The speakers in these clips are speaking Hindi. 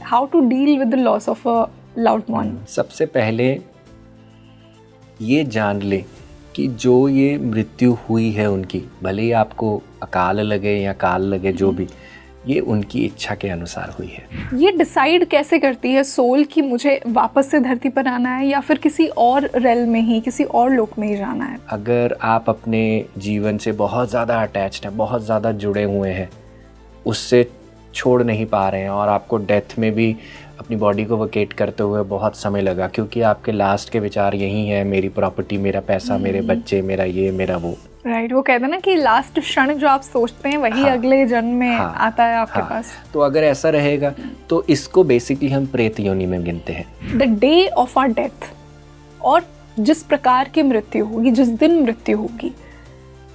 How to deal with the loss of a loved one? सबसे पहले ये जान ले कि जो ये मृत्यु हुई है उनकी, भले ही आपको अकाल लगे या काल लगे, जो भी, ये उनकी इच्छा के अनुसार हुई है। ये डिसाइड कैसे करती है सोल कि मुझे वापस से धरती पर आना है या फिर किसी और रेल में ही, किसी और लोक में ही जाना है? अगर आप अपने जीवन से बहुत ज़्यादा अटैच्ड हैं, बहुत ज़्यादा जुड़े हुए हैं, उससे छोड़ नहीं पा रहे हैं और आपको डेथ में भी अपनी बॉडी को वकेट करते हुए बहुत समय लगा, क्योंकि आपके लास्ट के विचार यही हैं, मेरी प्रॉपर्टी, मेरा पैसा, मेरे बच्चे, मेरा ये, मेरा वो। राइट, वो कहते हैं ना कि लास्ट क्षण जो आप सोचते हैं वही अगले जन्म में आता है आपके पास। तो अगर ऐसा रहेगा तो इसको बेसिकली हम प्रेत योनि में गिनते हैं। The day of our death, और जिस प्रकार की मृत्यु होगी, जिस दिन मृत्यु होगी,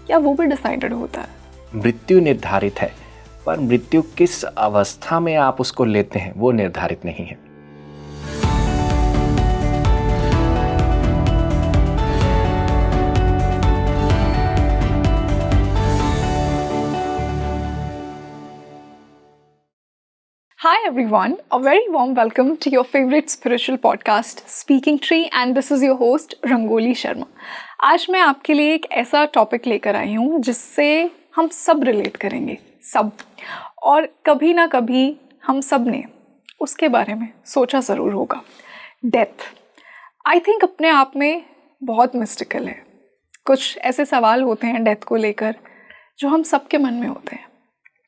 क्या वो भी डिसाइडेड होता है? मृत्यु निर्धारित है, पर मृत्यु किस अवस्था में आप उसको लेते हैं वो निर्धारित नहीं है। Hi everyone, a very warm welcome to your favorite spiritual podcast Speaking Tree, and this is your host rangoli Sharma. आज मैं आपके लिए एक ऐसा टॉपिक लेकर आई हूँ जिससे हम सब रिलेट करेंगे, सब, और कभी ना कभी हम सब ने उसके बारे में सोचा ज़रूर होगा। डेथ आई थिंक अपने आप में बहुत मिस्टिकल है। कुछ ऐसे सवाल होते हैं डेथ को लेकर जो हम सबके मन में होते हैं।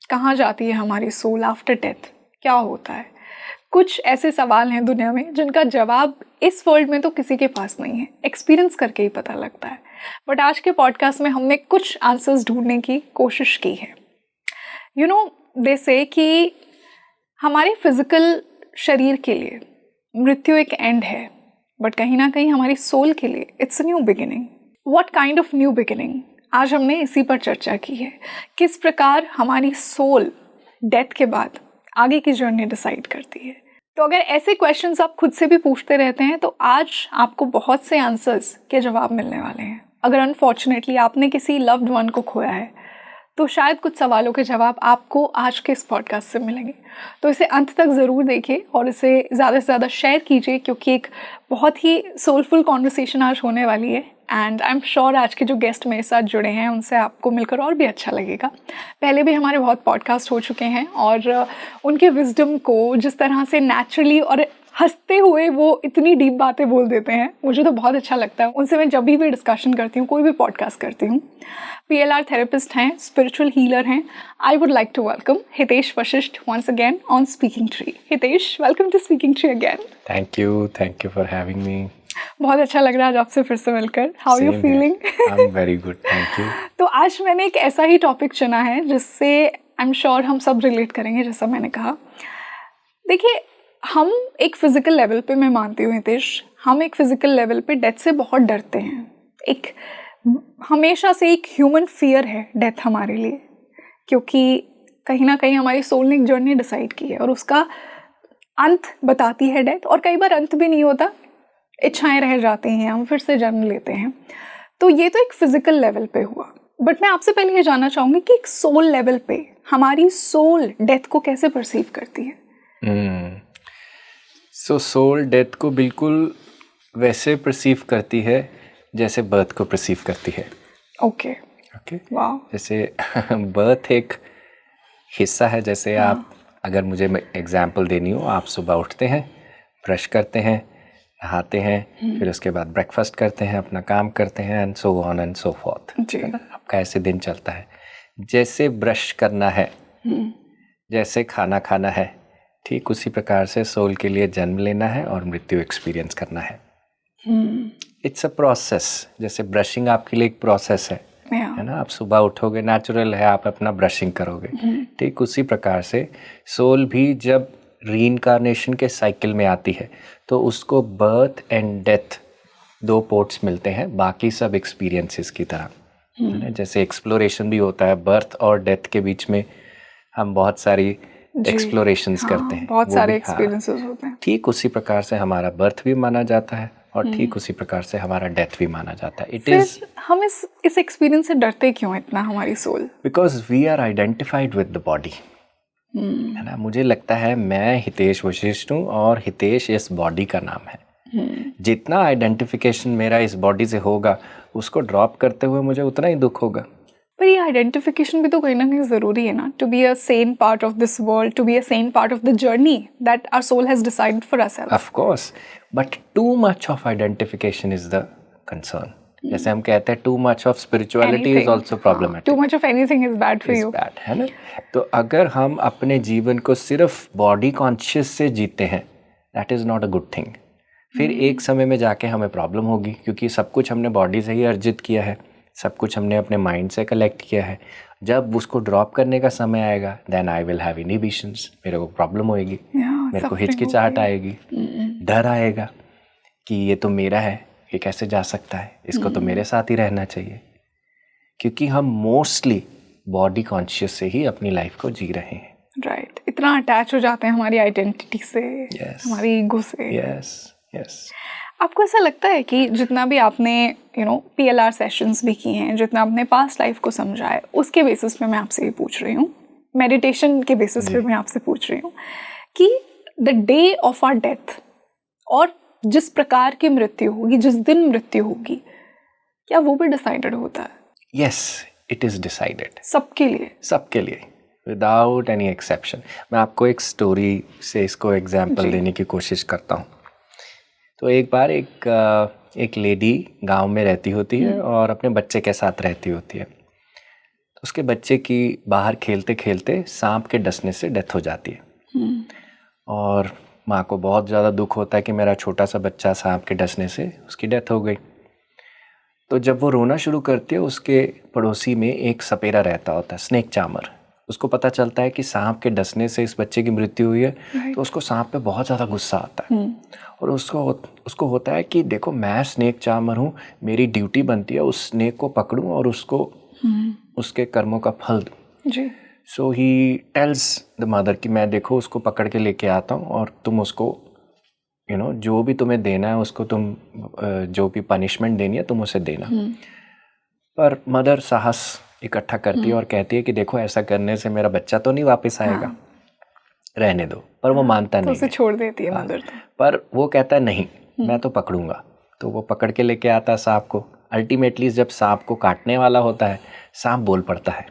कहाँ जाती है हमारी सोल आफ्टर डेथ? क्या होता है? कुछ ऐसे सवाल हैं दुनिया में जिनका जवाब इस वर्ल्ड में तो किसी के पास नहीं है, एक्सपीरियंस करके ही पता लगता है। बट आज के पॉडकास्ट में हमने कुछ आंसर्स ढूंढने की कोशिश की है। यू नो, दे से कि हमारे फिजिकल शरीर के लिए मृत्यु एक एंड है, बट कहीं ना कहीं हमारी सोल के लिए it's a new beginning. What kind of new beginning? आज हमने इसी पर चर्चा की है। किस प्रकार हमारी सोल डेथ के बाद आगे की जर्नी डिसाइड करती है। तो अगर ऐसे क्वेश्चंस आप खुद से भी पूछते रहते हैं तो आज आपको बहुत से आंसर्स के जवाब मिलने वाले हैं। अगर अनफॉर्चुनेटली आपने किसी लव्ड वन को खोया है तो शायद कुछ सवालों के जवाब आपको आज के इस पॉडकास्ट से मिलेंगे। तो इसे अंत तक ज़रूर देखिए और इसे ज़्यादा से ज़्यादा शेयर कीजिए, क्योंकि एक बहुत ही सोलफुल कॉन्वर्सेशन आज होने वाली है। एंड आई एम श्योर आज के जो गेस्ट मेरे साथ जुड़े हैं उनसे आपको मिलकर और भी अच्छा लगेगा। पहले भी हमारे बहुत पॉडकास्ट हो चुके हैं और उनके विजडम को जिस तरह से नेचुरली और हंसते हुए वो इतनी डीप बातें बोल देते हैं, मुझे तो बहुत अच्छा लगता है उनसे। मैं जब भी डिस्कशन करती हूँ, कोई भी पॉडकास्ट करती हूँ। PLR थेरेपिस्ट हैं, स्पिरिचुअल हीलर हैं। I would like to welcome Hitesh Vashishth once again on speaking tree. Hitesh, welcome to speaking tree again. Thank you for having me. बहुत अच्छा लग रहा है आज आपसे फिर से मिलकर। How you feeling? I am very good, thank you. तो आज मैंने एक ऐसा ही टॉपिक चुना है जिससे आई एम श्योर हम सब रिलेट करेंगे, जैसा मैंने कहा। देखिए, हम एक फिजिकल लेवल पे, मैं मानती हूँ हितेश, हम एक फिजिकल लेवल पे डेथ से बहुत डरते हैं। एक हमेशा से एक ह्यूमन फियर है डेथ हमारे लिए, क्योंकि कहीं ना कहीं हमारी सोल ने एक जर्नी डिसाइड की है और उसका अंत बताती है डेथ। और कई बार अंत भी नहीं होता, इच्छाएं रह जाती हैं, हम फिर से जन्म लेते हैं। तो ये तो एक फिजिकल लेवल पे हुआ, बट मैं आपसे पहले ये जानना चाहूँगी कि एक सोल लेवल पे हमारी सोल डेथ को कैसे परसीव करती है? सो सोल डेथ को बिल्कुल वैसे परसीव करती है जैसे बर्थ को परसीव करती है। ओके, वाह। जैसे बर्थ एक हिस्सा है। जैसे आप, अगर मुझे एग्जाम्पल देनी हो, आप सुबह उठते हैं, ब्रश करते हैं, नहाते हैं, फिर उसके बाद ब्रेकफास्ट करते हैं, अपना काम करते हैं, and so on and so forth. आपका ऐसे दिन चलता है। जैसे ब्रश करना है, जैसे खाना खाना है, ठीक उसी प्रकार से सोल के लिए जन्म लेना है और मृत्यु एक्सपीरियंस करना है। It's a process. जैसे ब्रशिंग आपके लिए एक प्रोसेस है ना। आप सुबह उठोगे, नेचुरल है, आप अपना ब्रशिंग करोगे। ठीक उसी प्रकार से सोल भी जब रीइंकार्नेशन के साइकिल में आती है तो उसको बर्थ एंड डेथ दो पोर्ट्स मिलते हैं, बाकी सब एक्सपीरियंसेस की तरह। जैसे एक्सप्लोरेशन भी होता है, बर्थ और डेथ के बीच में हम बहुत सारी एक्सप्लोरेशंस करते हैं, बहुत सारे एक्सपीरियंसेस होते हैं। ठीक उसी प्रकार से हमारा बर्थ भी माना जाता है और ठीक उसी प्रकार से हमारा डेथ भी माना जाता है। इट इज, हम इस एक्सपीरियंस से डरते क्यों इतना, हमारी soul? Because we are identified with the body. है ना। मुझे लगता है मैं हितेश वशिष्ठ हूँ और हितेश इस बॉडी का नाम है। जितना आइडेंटिफिकेशन मेरा इस बॉडी से होगा उसको ड्रॉप करते हुए मुझे उतना ही दुख होगा। पर ये आइडेंटिफिकेशन भी तो कहीं ना कहीं ज़रूरी है ना, to be a sane part of this world, to be a sane part of the journey that our soul has decided for ourselves. Of course, but too much of identification is the concern. जैसे हम कहते हैं too much of spirituality is also problematic. Too much of anything is bad for you, bad है ना। तो अगर हम अपने जीवन को सिर्फ बॉडी कॉन्शियस से जीते हैं, that is not a good thing. फिर एक समय में जाके हमें प्रॉब्लम होगी, क्योंकि सब कुछ हमने बॉडी से ही अर्जित किया है, सब कुछ हमने अपने माइंड से कलेक्ट किया है। जब उसको ड्रॉप करने का समय आएगा, then I will have inhibitions, मेरे को प्रॉब्लम होएगी, मेरे को हिचकिचाहट आएगी, डर आएगा कि ये तो मेरा है, ये कैसे जा सकता है, इसको तो मेरे साथ ही रहना चाहिए। क्योंकि हम मोस्टली बॉडी कॉन्शियस से ही अपनी लाइफ को जी रहे हैं। राइट, इतना अटैच हो जाते हैं हमारी आइडेंटिटी से, हमारी ईगो से। यस। आपको ऐसा लगता है कि जितना भी आपने PLR सेशंस भी किए हैं, जितना आपने पास्ट लाइफ को समझा है, उसके बेसिस पे मैं आपसे ये पूछ रही हूँ, मेडिटेशन के बेसिस पे मैं आपसे पूछ रही हूँ कि the day of our death, और जिस प्रकार की मृत्यु होगी, जिस दिन मृत्यु होगी, क्या वो भी डिसाइडेड होता है? Yes, it is decided. सबके लिए? सबके लिए, विदाउट एनी एक्सेप्शन। मैं आपको एक स्टोरी से इसको एग्जाम्पल देने की कोशिश करता हूँ। तो एक बार एक लेडी गांव में रहती होती है और अपने बच्चे के साथ रहती होती है। तो उसके बच्चे की बाहर खेलते खेलते सांप के डसने से डेथ हो जाती है और माँ को बहुत ज़्यादा दुख होता है कि मेरा छोटा सा बच्चा सांप के डसने से उसकी डेथ हो गई। तो जब वो रोना शुरू करती है, उसके पड़ोसी में एक सपेरा रहता होता है, स्नेक चार्मर। उसको पता चलता है कि सांप के डसने से इस बच्चे की मृत्यु हुई है। तो उसको सांप पे बहुत ज़्यादा गुस्सा आता है और उसको होता है कि देखो, मैं स्नेक चार्मर हूँ, मेरी ड्यूटी बनती है उस स्नेक को पकड़ूं और उसको उसके कर्मों का फल दूँ। सो ही टेल्स द मदर कि मैं देखो उसको पकड़ के लेके आता हूँ और तुम उसको जो भी तुम्हें देना है उसको, तुम जो भी पनिशमेंट देनी है तुम उसे देना। पर मदर साहस इकट्ठा करती है और कहती है कि देखो, ऐसा करने से मेरा बच्चा तो नहीं वापस आएगा, रहने दो। पर वो मानता नहीं, उसे छोड़ देती है मदर। पर वो कहता है नहीं, मैं तो पकड़ूंगा। तो वो पकड़ के लेके आता है सांप को। अल्टीमेटली जब सांप को काटने वाला होता है, सांप बोल पड़ता है।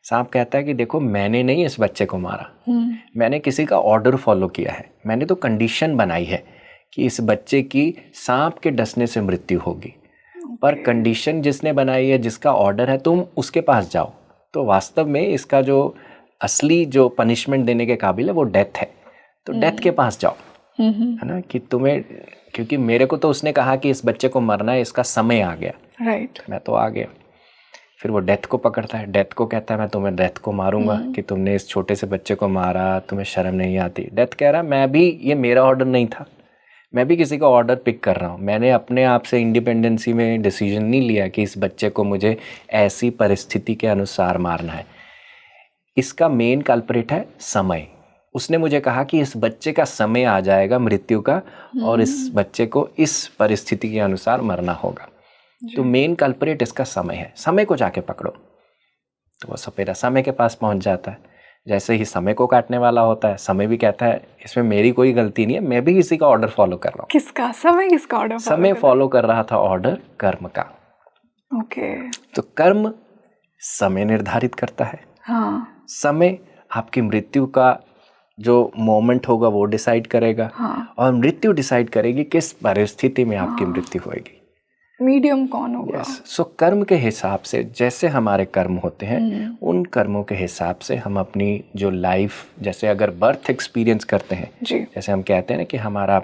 सांप कहता है कि देखो, मैंने नहीं इस बच्चे को मारा, मैंने किसी का ऑर्डर फॉलो किया है, मैंने तो कंडीशन बनाई है कि इस बच्चे की सांप के डसने से मृत्यु होगी। पर कंडीशन जिसने बनाई है, जिसका ऑर्डर है, तुम उसके पास जाओ। तो वास्तव में इसका जो असली जो पनिशमेंट देने के काबिल है वो डेथ है। तो डेथ के पास जाओ, है ना, कि तुम्हें, क्योंकि मेरे को तो उसने कहा कि इस बच्चे को मरना है, इसका समय आ गया, राइट, मैं तो आ गया। फिर वो डेथ को पकड़ता है, डेथ को कहता है मैं तुम्हें डेथ को मारूंगा कि तुमने इस छोटे से बच्चे को मारा, तुम्हें शर्म नहीं आती। डेथ कह रहा मैं भी, ये मेरा ऑर्डर नहीं था, मैं भी किसी का ऑर्डर पिक कर रहा हूँ, मैंने अपने आप से इंडिपेंडेंसी में डिसीजन नहीं लिया कि इस बच्चे को मुझे ऐसी परिस्थिति के अनुसार मारना है। इसका मेन कल्प्रिट है समय। उसने मुझे कहा कि इस बच्चे का समय आ जाएगा मृत्यु का और इस बच्चे को इस परिस्थिति के अनुसार मरना होगा। तो मेन कल्प्रिट इसका समय है, समय को जाके पकड़ो। तो वो सपेरा समय के पास पहुंच जाता है। जैसे ही समय को काटने वाला होता है, समय भी कहता है इसमें मेरी कोई गलती नहीं है, मैं भी किसी का ऑर्डर फॉलो कर रहा हूँ। किसका? समय किसका ऑर्डर? समय फॉलो कर रहा था ऑर्डर कर्म का। ओके। तो कर्म समय निर्धारित करता है। हाँ। समय आपकी मृत्यु का जो मोमेंट होगा वो डिसाइड करेगा। हाँ। और मृत्यु डिसाइड करेगी किस परिस्थिति में आपकी मृत्यु होगी। मीडियम कौन होगा? सो कर्म के हिसाब से जैसे हमारे कर्म होते हैं, उन कर्मों के हिसाब से हम अपनी जो लाइफ, जैसे अगर बर्थ एक्सपीरियंस करते हैं, जैसे हम कहते हैं ना कि हमारा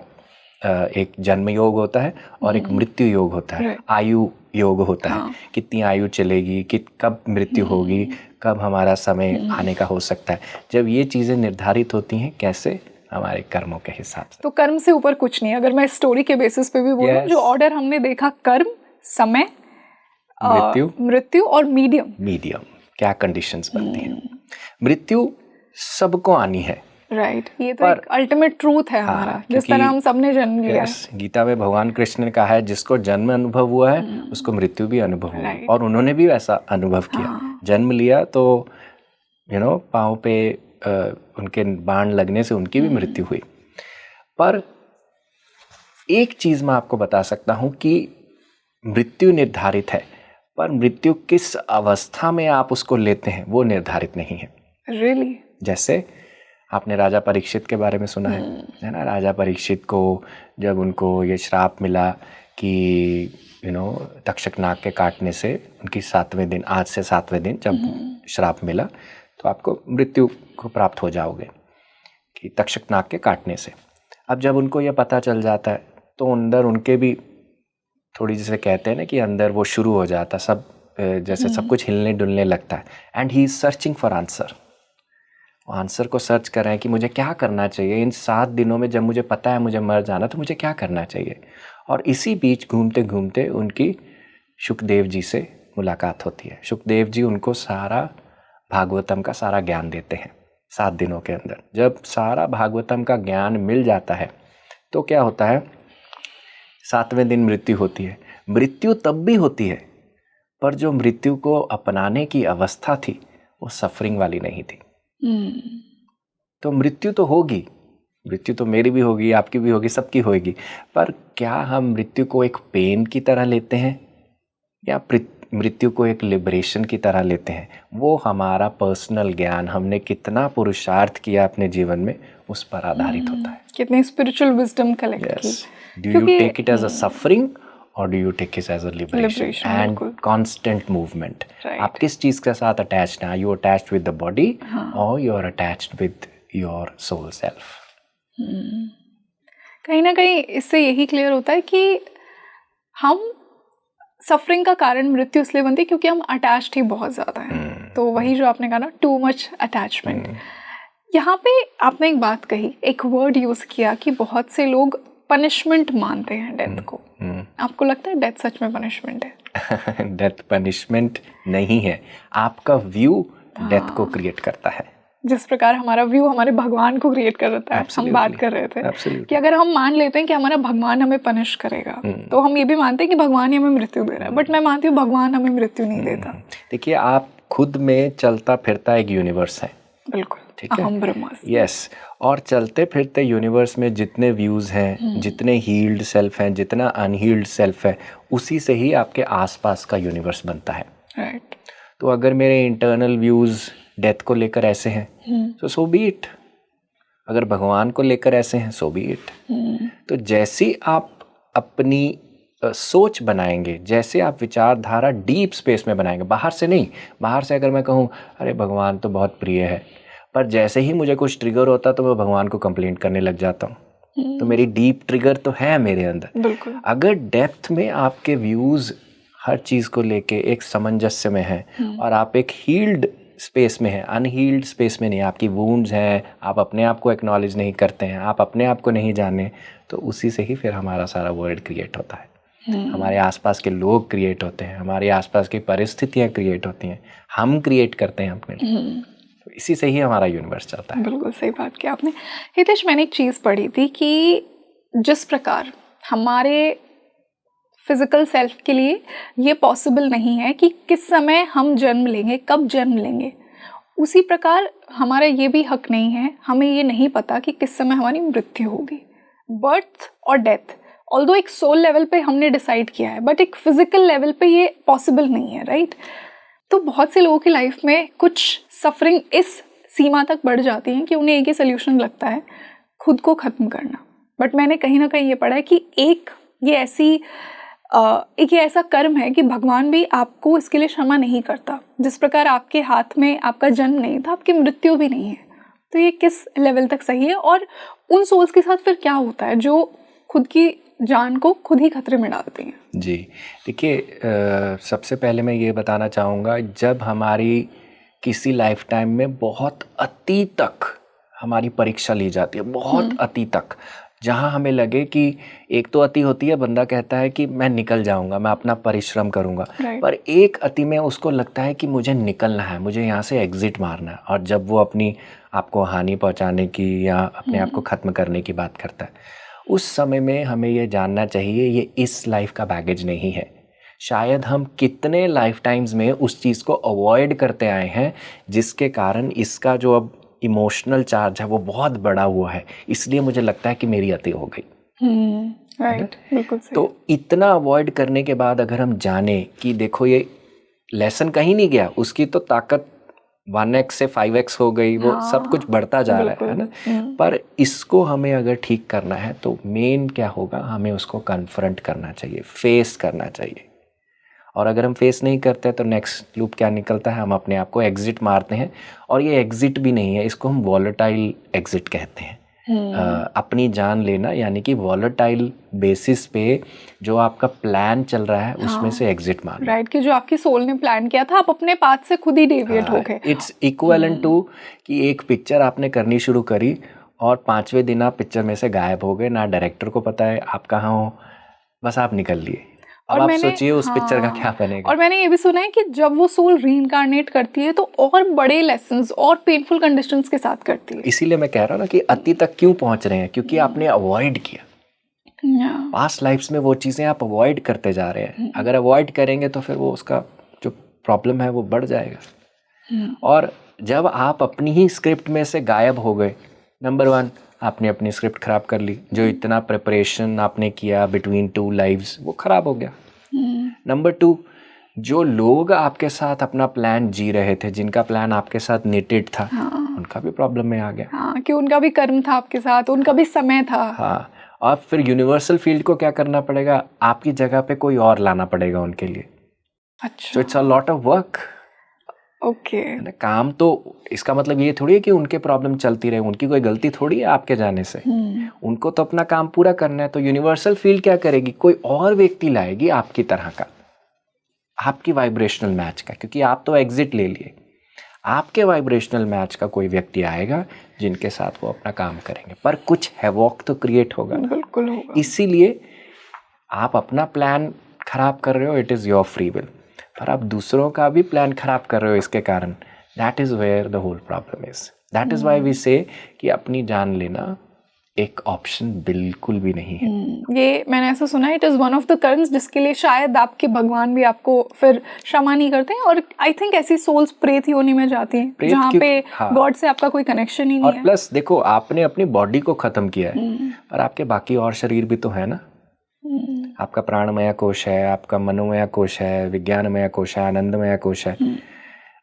एक जन्म योग होता है और एक मृत्यु योग होता है, आयु योग होता है, कितनी आयु चलेगी, कब मृत्यु होगी, कब हमारा समय आने का हो सकता है। जब ये चीज़ें निर्धारित होती हैं, कैसे? हमारे कर्मों के हिसाब से। तो कर्म से ऊपर कुछ नहीं। अगर मैं स्टोरी के बेसिस पे भी बोलूं, जो ऑर्डर हमने देखा, कर्म, समय, मृत्यु और मीडियम क्या कंडीशंस बनती हैं। मृत्यु सबको आनी है, राइट। ये तो एक अल्टीमेट ट्रूथ है हमारा, जिस तरह हम सबने जन्म लिया है। गीता में भगवान कृष्ण ने कहा है जिसको जन्म अनुभव हुआ है उसको मृत्यु भी अनुभव हुआ, और उन्होंने भी वैसा अनुभव किया। जन्म लिया तो पाँव पे उनके बाण लगने से उनकी भी मृत्यु हुई। पर एक चीज़ मैं आपको बता सकता हूँ कि मृत्यु निर्धारित है, पर मृत्यु किस अवस्था में आप उसको लेते हैं वो निर्धारित नहीं है। Really? जैसे आपने राजा परीक्षित के बारे में सुना है ना। राजा परीक्षित को जब उनको ये श्राप मिला कि तक्षक नाग के काटने से उनकी 7वें दिन, आज से 7वें दिन जब श्राप मिला तो आपको मृत्यु को प्राप्त हो जाओगे कि तक्षक नाग के काटने से। अब जब उनको ये पता चल जाता है तो अंदर उनके भी थोड़ी, जैसे कहते हैं ना कि अंदर वो शुरू हो जाता सब, जैसे सब कुछ हिलने डुलने लगता है। And he is searching for answer. Answer को सर्च कर रहे हैं कि मुझे क्या करना चाहिए इन 7 दिनों में, जब मुझे पता है मुझे मर जाना तो मुझे क्या करना चाहिए। और इसी बीच घूमते घूमते उनकी शुकदेव जी से मुलाकात होती है। शुकदेव जी उनको सारा भागवतम का सारा ज्ञान देते हैं 7 दिनों के अंदर। जब सारा भागवतम का ज्ञान मिल जाता है तो क्या होता है, 7वें दिन मृत्यु होती है। मृत्यु तब भी होती है, पर जो मृत्यु को अपनाने की अवस्था थी वो सफरिंग वाली नहीं थी। तो मृत्यु तो होगी, मृत्यु तो मेरी भी होगी, आपकी भी होगी, सबकी होगी, पर क्या हम मृत्यु को एक पेन की तरह लेते हैं या मृत्यु को एक लिबरेशन की तरह लेते हैं? वो हमारा पर्सनल ज्ञान, हमने कितना पुरुषार्थ किया अपने जीवन में, उस पर आधारित होता है। कितनी स्पिरिचुअल विजडम कलेक्ट की। Do you take it as a suffering और do you take it as a liberation and constant movement? आप किस चीज के साथ अटैच्ड हैं? You attached with the body और you are attached with your soul self? कहीं ना कहीं इससे यही क्लियर होता है कि हम सफरिंग का कारण मृत्यु इसलिए बनती है क्योंकि हम अटैच्ड ही बहुत ज़्यादा हैं। तो वही जो आपने कहा ना, टू मच अटैचमेंट। यहाँ पे आपने एक बात कही, एक वर्ड यूज़ किया कि बहुत से लोग पनिशमेंट मानते हैं डेथ को। आपको लगता है डेथ सच में पनिशमेंट है? डेथ पनिशमेंट नहीं है, आपका व्यू डेथ को क्रिएट करता है। जिस प्रकार हमारा व्यू हमारे भगवान को क्रिएट कर रहा है। हम बात कर रहे थे कि अगर हम मान लेते हैं कि हमारा भगवान हमें पनिश करेगा, तो हम ये भी मानते हैं कि भगवान ही हमें मृत्यु दे रहा है। बट मैं मानती हूँ भगवान हमें मृत्यु नहीं देता। देखिए, आप खुद में चलता फिरता एक यूनिवर्स है। बिल्कुल, ठीक है, अहम ब्रह्मास्मि। यस। और चलते फिरते यूनिवर्स में जितने व्यूज हैं, जितने हील्ड सेल्फ हैं, जितना अनहील्ड सेल्फ है, उसी से ही आपके आसपास का यूनिवर्स बनता है। राइट। तो अगर मेरे इंटरनल व्यूज डेथ को लेकर ऐसे हैं तो सो बी इट। अगर भगवान को लेकर ऐसे हैं, सो बी इट। तो जैसी आप अपनी सोच बनाएंगे, जैसे आप विचारधारा डीप स्पेस में बनाएंगे, बाहर से नहीं। बाहर से अगर मैं कहूँ अरे भगवान तो बहुत प्रिय है, पर जैसे ही मुझे कुछ ट्रिगर होता तो मैं भगवान को कंप्लेंट करने लग जाता हूँ। तो मेरी डीप ट्रिगर तो है मेरे अंदर। अगर डेप्थ में आपके व्यूज हर चीज़ को लेके एक सामंजस्य में है और आप एक हील्ड स्पेस में है, अनहील्ड स्पेस में नहीं, आपकी वुंड्स हैं, आप अपने आप को एक्नॉलेज नहीं करते हैं, आप अपने आप को नहीं जाने, तो उसी से ही फिर हमारा सारा वर्ल्ड क्रिएट होता है। हमारे आसपास के लोग क्रिएट होते हैं, हमारे आसपास की परिस्थितियाँ क्रिएट होती हैं, हम क्रिएट करते हैं अपने लिए। तो इसी से ही हमारा यूनिवर्स चलता है। बिल्कुल सही बात की आपने। हितेश, मैंने एक चीज़ पढ़ी थी कि जिस प्रकार हमारे फिजिकल सेल्फ के लिए ये पॉसिबल नहीं है कि किस समय हम जन्म लेंगे, कब जन्म लेंगे, उसी प्रकार हमारा ये भी हक नहीं है, हमें ये नहीं पता कि किस समय हमारी मृत्यु होगी। बर्थ और डेथ ऑल्दो एक सोल लेवल पे हमने डिसाइड किया है, बट एक फिजिकल लेवल पे ये पॉसिबल नहीं है, राइट? तो बहुत से लोगों की लाइफ में कुछ सफरिंग इस सीमा तक बढ़ जाती है कि उन्हें एक ही सोल्यूशन लगता है, खुद को ख़त्म करना। बट मैंने कहीं ना कहीं ये पढ़ा है कि एक ये ऐसा कर्म है कि भगवान भी आपको इसके लिए क्षमा नहीं करता। जिस प्रकार आपके हाथ में आपका जन्म नहीं था, आपकी मृत्यु भी नहीं है। तो ये किस लेवल तक सही है, और उन सोल्स के साथ फिर क्या होता है जो खुद की जान को खुद ही खतरे में डालती हैं? जी देखिए, सबसे पहले मैं ये बताना चाहूँगा, जब हमारी किसी लाइफ टाइम में बहुत अति तक हमारी परीक्षा ली जाती है, बहुत अति तक, जहाँ हमें लगे कि एक तो अति होती है, बंदा कहता है कि मैं निकल जाऊंगा, मैं अपना परिश्रम करूंगा, पर एक अति में उसको लगता है कि मुझे निकलना है, मुझे यहाँ से एग्जिट मारना है। और जब वो अपनी आपको हानि पहुँचाने की या अपने आप को ख़त्म करने की बात करता है, उस समय में हमें ये जानना चाहिए ये इस लाइफ का बैगेज नहीं है। शायद हम कितने लाइफ टाइम्स में उस चीज़ को अवॉइड करते आए हैं, जिसके कारण इसका जो अब इमोशनल चार्ज है वो बहुत बड़ा हुआ है, इसलिए मुझे लगता है कि मेरी अति हो गई। राइट, बिल्कुल सही। तो इतना अवॉइड करने के बाद अगर हम जाने कि देखो ये लेसन कहीं नहीं गया, उसकी तो ताकत 1x से 5x हो गई, वो सब कुछ बढ़ता जा रहा है ना, पर इसको हमें अगर ठीक करना है तो मेन क्या होगा, हमें उसको कन्फ्रंट करना चाहिए, फेस करना चाहिए। और अगर हम फेस नहीं करते तो नेक्स्ट लूप क्या निकलता है, हम अपने आप को एग्जिट मारते हैं। और ये एग्जिट भी नहीं है, इसको हम वॉलेटाइल एग्जिट कहते हैं। अपनी जान लेना, यानी कि वॉलेटाइल बेसिस पे जो आपका प्लान चल रहा है उसमें से एग्जिट मारना। राइट, कि जो आपकी सोल ने प्लान किया था आप अपने पाथ से खुद ही डेविएट हो गए। इट्स इक्विवेलेंट टू कि एक पिक्चर आपने करनी शुरू करी और 5वें दिन आप पिक्चर में से गायब हो गए, ना डायरेक्टर को पता है आप कहाँ हो, बस आप निकल लिए। अब आप सोचिए उस पिक्चर का क्या बनेगा। और मैंने ये भी सुना है कि जब वो सोल रीइंकार्नेट करती है तो और बड़े लेसन्स और पेनफुल कंडीशंस के साथ करती है। इसीलिए मैं कह रहा हूँ ना कि अति तक क्यों पहुंच रहे हैं, क्योंकि आपने अवॉइड किया। पास्ट लाइफ्स में वो चीज़ें आप अवॉइड करते जा रहे हैं। अगर अवॉइड करेंगे तो फिर वो उसका जो प्रॉब्लम है वो बढ़ जाएगा। और जब आप अपनी ही स्क्रिप्ट में से गायब हो गए, नंबर 1 आपने अपनी स्क्रिप्ट खराब कर ली, जो इतना प्रिपरेशन आपने किया बिटवीन 2 लाइव्स वो खराब हो गया। नंबर 2, जो लोग आपके साथ अपना प्लान जी रहे थे, जिनका प्लान आपके साथ नेटेड था, उनका भी प्रॉब्लम में आ गया। कि उनका भी कर्म था आपके साथ, उनका भी समय था। हाँ, और फिर यूनिवर्सल फील्ड को क्या करना पड़ेगा, आपकी जगह पे कोई और लाना पड़ेगा उनके लिए। अच्छा, so it's a lot of work. Okay, काम तो इसका मतलब ये थोड़ी है कि उनके प्रॉब्लम चलती रहे, उनकी कोई गलती थोड़ी है आपके जाने से। उनको तो अपना काम पूरा करना है। तो यूनिवर्सल फील्ड क्या करेगी, कोई और व्यक्ति लाएगी आपकी तरह का, आपकी वाइब्रेशनल मैच का, क्योंकि आप तो एग्जिट ले लिए। आपके वाइब्रेशनल मैच का कोई व्यक्ति आएगा जिनके साथ वो अपना काम करेंगे, पर कुछ हैवॉक तो क्रिएट होगा। बिल्कुल होगा। इसीलिए आप अपना प्लान खराब कर रहे हो, it is your free will, पर आप दूसरों का भी प्लान खराब कर रहे हो इसके कारण। That is where the whole problem is. That is why we say कि अपनी जान लेना एक ऑप्शन बिल्कुल भी नहीं है। ये मैंने ऐसा सुना है, it is one of the karmas जिसके लिए शायद आपके भगवान भी आपको फिर क्षमा नहीं करते हैं। और आई थिंक ऐसी सोल्स प्रेत योनि में जाती हैं जहाँ पे गॉड से आपका कोई कनेक्शन ही नहीं है। और प्लस देखो, आपने अपनी बॉडी को खत्म किया है, पर आपके बाकी और शरीर भी तो है ना। आपका प्राणमय कोश है, आपका मनोमय कोश है, विज्ञानमय कोश है, आनंदमय कोश है।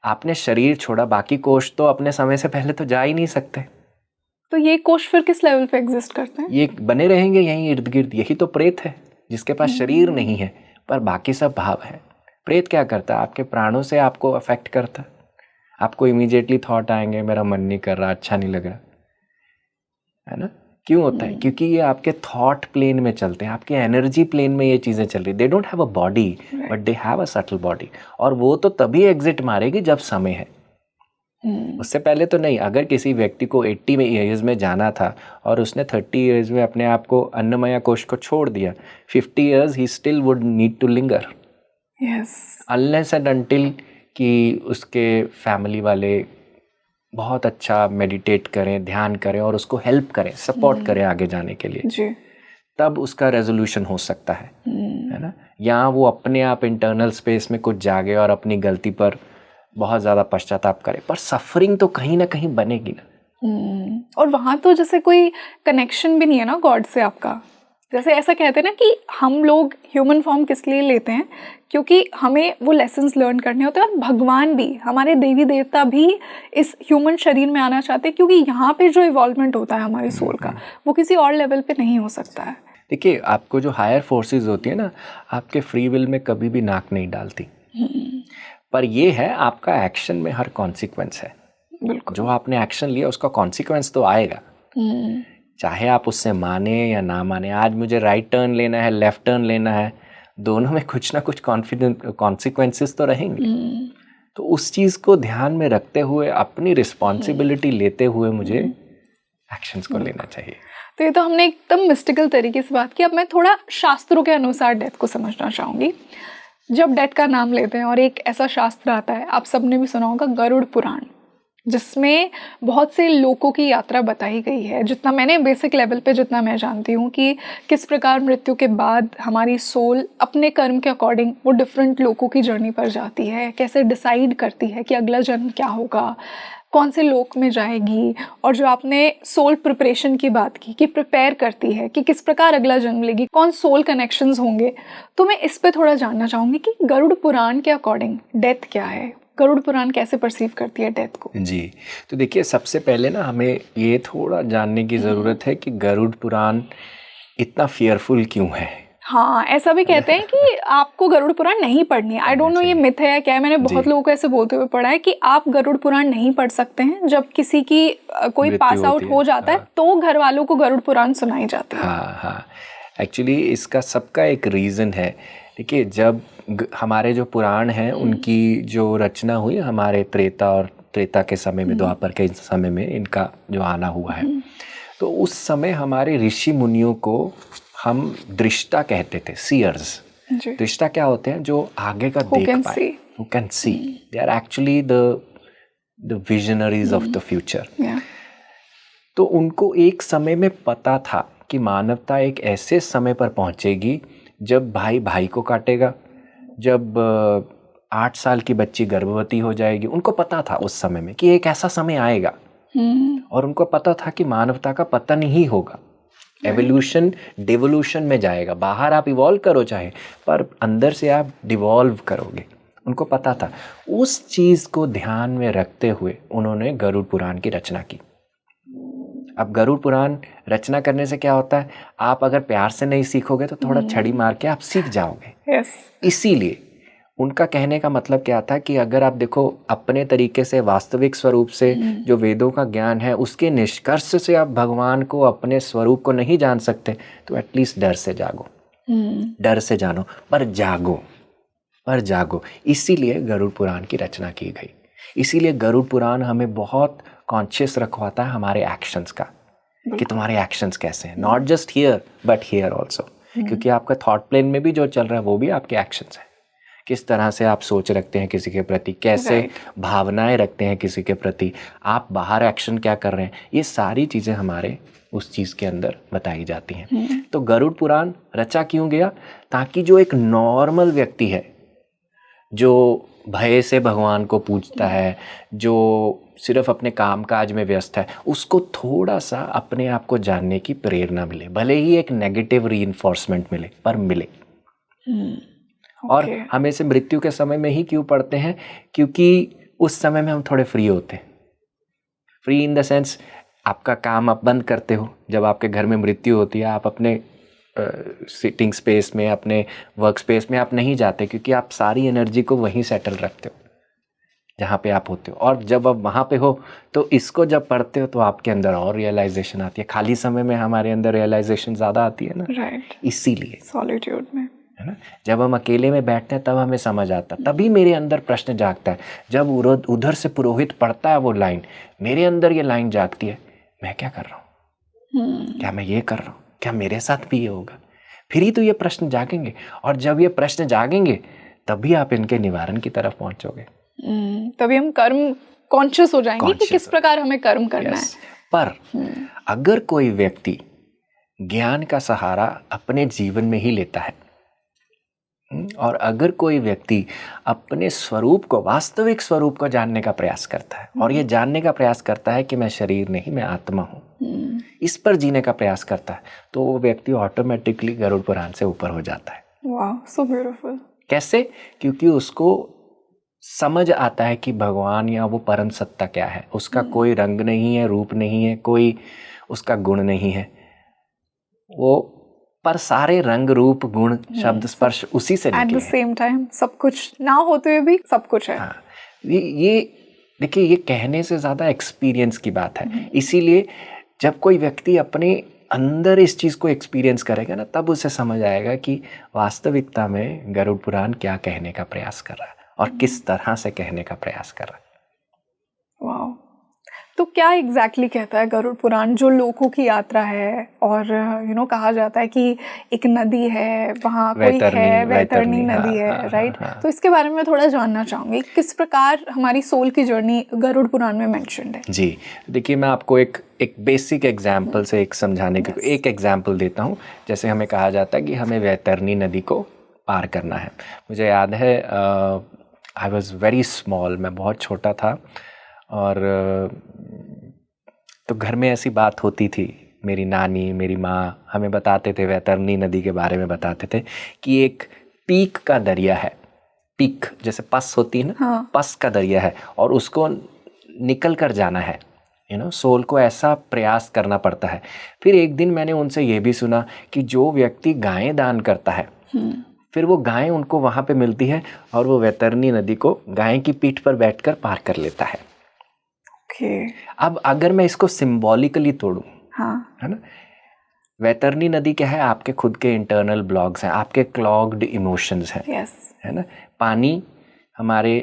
आपने शरीर छोड़ा, बाकी कोश तो अपने समय से पहले तो जा ही नहीं सकते। तो ये कोश फिर किस लेवल पे एग्जिस्ट करते हैं? ये बने रहेंगे यहीं इर्द गिर्द। यही तो प्रेत है जिसके पास शरीर नहीं है पर बाकी सब भाव है। प्रेत क्या करता है, आपके प्राणों से आपको अफेक्ट करता है। आपको इमीडिएटली थॉट आएंगे, मेरा मन नहीं कर रहा, अच्छा नहीं लग रहा, है ना। क्यों होता है? क्योंकि ये आपके थॉट प्लेन में चलते हैं, आपके एनर्जी प्लेन में ये चीज़ें चल रही। They don't have a body but they have a subtle body. और वो तो तभी एग्जिट मारेगी जब समय है, उससे पहले तो नहीं। अगर किसी व्यक्ति को 80 में ईयर्स में जाना था और उसने 30 ईयर्स में अपने आप को अन्नमय कोश को छोड़ दिया, 50 years he still would need to linger, unless and until कि उसके फैमिली वाले बहुत अच्छा मेडिटेट करें, ध्यान करें और उसको हेल्प करें, सपोर्ट करें आगे जाने के लिए जी। तब उसका रेजोल्यूशन हो सकता है ना। या वो अपने आप इंटरनल स्पेस में कुछ जागे और अपनी गलती पर बहुत ज़्यादा पश्चाताप करे, पर सफरिंग तो कहीं ना कहीं बनेगी ना। और वहाँ तो जैसे कोई कनेक्शन भी नहीं है ना गॉड से आपका। जैसे ऐसा कहते हैं ना कि हम लोग ह्यूमन फॉर्म किस लिए लेते हैं, क्योंकि हमें वो लेसन्स लर्न करने होते हैं। और भगवान भी, हमारे देवी देवता भी इस ह्यूमन शरीर में आना चाहते हैं, क्योंकि यहाँ पे जो इवॉल्वमेंट होता है हमारी सोल का, वो किसी और लेवल पे नहीं हो सकता है। देखिए, आपको जो हायर फोर्सेस होती है ना, आपके फ्री विल में कभी भी नाक नहीं डालती, पर ये है आपका एक्शन में हर कॉन्सिक्वेंस है। बिल्कुल। जो आपने एक्शन लिया उसका कॉन्सिक्वेंस तो आएगा, चाहे आप उससे माने या ना माने। आज मुझे राइट टर्न लेना है, लेफ्ट टर्न लेना है, दोनों में कुछ ना कुछ कॉन्सिक्वेंसेस तो रहेंगे। तो उस चीज़ को ध्यान में रखते हुए, अपनी रिस्पॉन्सिबिलिटी लेते हुए मुझे एक्शंस को लेना चाहिए। तो ये तो हमने एकदम मिस्टिकल तरीके से बात की। अब मैं थोड़ा शास्त्रों के अनुसार डेथ को समझना चाहूँगी। जब डेथ का नाम लेते हैं और एक ऐसा शास्त्र आता है, आप सबने भी सुना होगा, गरुड़ पुराण, जिसमें बहुत से लोकों की यात्रा बताई गई है। जितना मैंने बेसिक लेवल पे जितना मैं जानती हूँ कि किस प्रकार मृत्यु के बाद हमारी सोल अपने कर्म के अकॉर्डिंग वो डिफरेंट लोकों की जर्नी पर जाती है, कैसे डिसाइड करती है कि अगला जन्म क्या होगा, कौन से लोक में जाएगी, और जो आपने सोल प्रिपरेशन की बात की कि प्रिपेयर करती है कि किस प्रकार अगला जन्म लेगी, कौन सोल कनेक्शंस होंगे, तो मैं इस पे थोड़ा जानना चाहूँगी कि गरुड़ पुराण के अकॉर्डिंग डेथ क्या है, गरुड़ पुराण कैसे परसीव करती है डेथ को। जी, तो देखिए सबसे पहले ना हमें ये थोड़ा जानने की ज़रूरत है कि गरुड़ पुराण इतना फियरफुल क्यों है। हाँ, ऐसा भी कहते हैं कि आपको गरुड़ पुराण नहीं पढ़नी है। आई डोंट नो ये मिथ है या क्या है, मैंने बहुत लोगों को ऐसे बोलते हुए पढ़ा है कि आप गरुड़ पुराण नहीं पढ़ सकते हैं। जब किसी की कोई पास आउट हो जाता है तो घर वालों को गरुड़ पुराण सुनाई जाती है। हाँ, एक्चुअली इसका सबका एक रीज़न है। देखिए जब हमारे जो पुराण हैं उनकी जो रचना हुई हमारे त्रेता के समय में, द्वापर के समय में इनका जो आना हुआ है, तो उस समय हमारे ऋषि मुनियों को हम दृष्टा कहते थे, सीयर्स। दृष्टा क्या होते हैं? जो आगे का देख पाए, who can see. They are actually the visionaries of the future. तो उनको एक समय में पता था कि मानवता एक ऐसे समय पर पहुंचेगी जब भाई भाई को काटेगा, जब 8 साल की बच्ची गर्भवती हो जाएगी। उनको पता था उस समय में कि एक ऐसा समय आएगा, और उनको पता था कि मानवता का पतन ही होगा, एवोल्यूशन डिवोल्यूशन में जाएगा। बाहर आप इवॉल्व करो चाहे, पर अंदर से आप डिवॉल्व करोगे, उनको पता था। उस चीज़ को ध्यान में रखते हुए उन्होंने गरुड़ पुराण की रचना की। अब गरुड़ पुराण रचना करने से क्या होता है, आप अगर प्यार से नहीं सीखोगे तो थोड़ा छड़ी मार के आप सीख जाओगे। इसीलिए उनका कहने का मतलब क्या था कि अगर आप देखो अपने तरीके से वास्तविक स्वरूप से जो वेदों का ज्ञान है उसके निष्कर्ष से आप भगवान को, अपने स्वरूप को नहीं जान सकते, तो एटलीस्ट डर से जागो, डर से जानो, पर जागो। इसीलिए गरुड़ पुराण की रचना की गई। इसीलिए गरुड़ पुराण हमें बहुत कॉन्शियस रखवाता है हमारे एक्शंस का, कि तुम्हारे एक्शंस कैसे हैं, not just here but here also. क्योंकि आपका थॉट प्लेन में भी जो चल रहा है वो भी आपके एक्शंस हैं। किस तरह से आप सोच रखते हैं किसी के प्रति, कैसे भावनाएं रखते हैं किसी के प्रति, आप बाहर एक्शन क्या कर रहे हैं, ये सारी चीज़ें हमारे उस चीज़ के अंदर बताई जाती हैं। तो गरुड़ पुराण रचा क्यों गया? ताकि जो एक नॉर्मल व्यक्ति है, जो भय से भगवान को पूजता है, जो सिर्फ अपने काम काज में व्यस्त है, उसको थोड़ा सा अपने आप को जानने की प्रेरणा मिले। भले ही एक नेगेटिव रीइंफोर्समेंट मिले, पर मिले। और हम इसे मृत्यु के समय में ही क्यों पढ़ते हैं? क्योंकि उस समय में हम थोड़े फ्री होते हैं। फ्री इन द सेंस, आपका काम आप बंद करते हो। जब आपके घर में मृत्यु होती है, आप अपने सिटिंग स्पेस में, अपने वर्क स्पेस में आप नहीं जाते, क्योंकि आप सारी एनर्जी को वहीं सेटल रखते हो जहाँ पे आप होते हो। और जब आप वहाँ पे हो तो इसको जब पढ़ते हो तो आपके अंदर और रियलाइजेशन आती है। खाली समय में हमारे अंदर रियलाइजेशन ज़्यादा आती है ना, इसीलिए सॉलिट्यूड में, है ना। जब हम अकेले में बैठते हैं तब हमें समझ आता, तभी मेरे अंदर प्रश्न जागता है। जब उधर से पुरोहित पढ़ता है वो लाइन, मेरे अंदर ये लाइन जागती है, मैं क्या कर रहा हूँ, क्या मैं ये कर रहा हूँ, क्या मेरे साथ भी ये होगा? फिर ही तो ये प्रश्न जागेंगे, और जब ये प्रश्न जागेंगे तभी आप इनके निवारण की तरफ पहुंचोगे। तभी हम कर्म कॉन्शियस हो जाएंगे कि किस प्रकार हमें कर्म करना है। पर अगर कोई व्यक्ति ज्ञान का सहारा अपने जीवन में ही लेता है, और अगर कोई व्यक्ति अपने स्वरूप को, वास्तविक स्वरूप को जानने का प्रयास करता है, और ये जानने का प्रयास करता है कि मैं शरीर नहीं, मैं आत्मा हूँ, इस पर जीने का प्रयास करता है, तो वो व्यक्ति ऑटोमेटिकली गरुड़ पुराण से ऊपर हो जाता है। वाह, सो ब्यूटीफुल। कैसे? क्योंकि उसको समझ आता है कि भगवान या वो परम सत्ता क्या है। उसका कोई रंग नहीं है, रूप नहीं है, कोई उसका गुण नहीं है, वो पर सारे रंग, रूप, गुण, शब्द, स्पर्श उसी से निकले। एट द सेम टाइम सब कुछ ना होते हुए भी सब कुछ है। हाँ, ये देखिए, ये कहने से ज़्यादा एक्सपीरियंस की बात है। इसीलिए जब कोई व्यक्ति अपने अंदर इस चीज़ को एक्सपीरियंस करेगा ना, तब उसे समझ आएगा कि वास्तविकता में गरुड़ पुराण क्या कहने का प्रयास कर रहा है और किस तरह से कहने का प्रयास कर रहा है। वाह, तो क्या एग्जैक्टली कहता है गरुड़ पुराण? जो लोकों की यात्रा है, और कहा जाता है कि एक नदी है वहाँ, कोई है, वैतरणी नदी है, राइट? तो इसके बारे में थोड़ा जानना चाहूँगी, किस प्रकार हमारी सोल की जर्नी गरुड़ पुराण में मेंशन्ड है। जी, देखिए, मैं आपको एक बेसिक एग्जाम्पल से एक समझाने की एक एग्जाम्पल देता हूँ। जैसे हमें कहा जाता है कि हमें वैतरणी नदी को पार करना है। मुझे याद है, आई वॉज वेरी स्मॉल, मैं बहुत छोटा था, और तो घर में ऐसी बात होती थी, मेरी नानी मेरी माँ हमें बताते थे, वैतरणी नदी के बारे में बताते थे कि एक पीक का दरिया है। पीक जैसे पस होती है ना, हाँ। पस का दरिया है और उसको निकल कर जाना है, सोल को ऐसा प्रयास करना पड़ता है। फिर एक दिन मैंने उनसे ये भी सुना कि जो व्यक्ति गायें दान करता है फिर वो गायें उनको वहाँ पे मिलती है और वो वैतरणी नदी को गाय की पीठ पर बैठकर पार कर लेता है। अब अगर मैं इसको सिंबॉलिकली तोड़ूं, है ना, वैतरणी नदी क्या है, आपके खुद के इंटरनल ब्लॉक्स हैं, आपके क्लॉग्ड इमोशंस हैं, है ना। पानी हमारे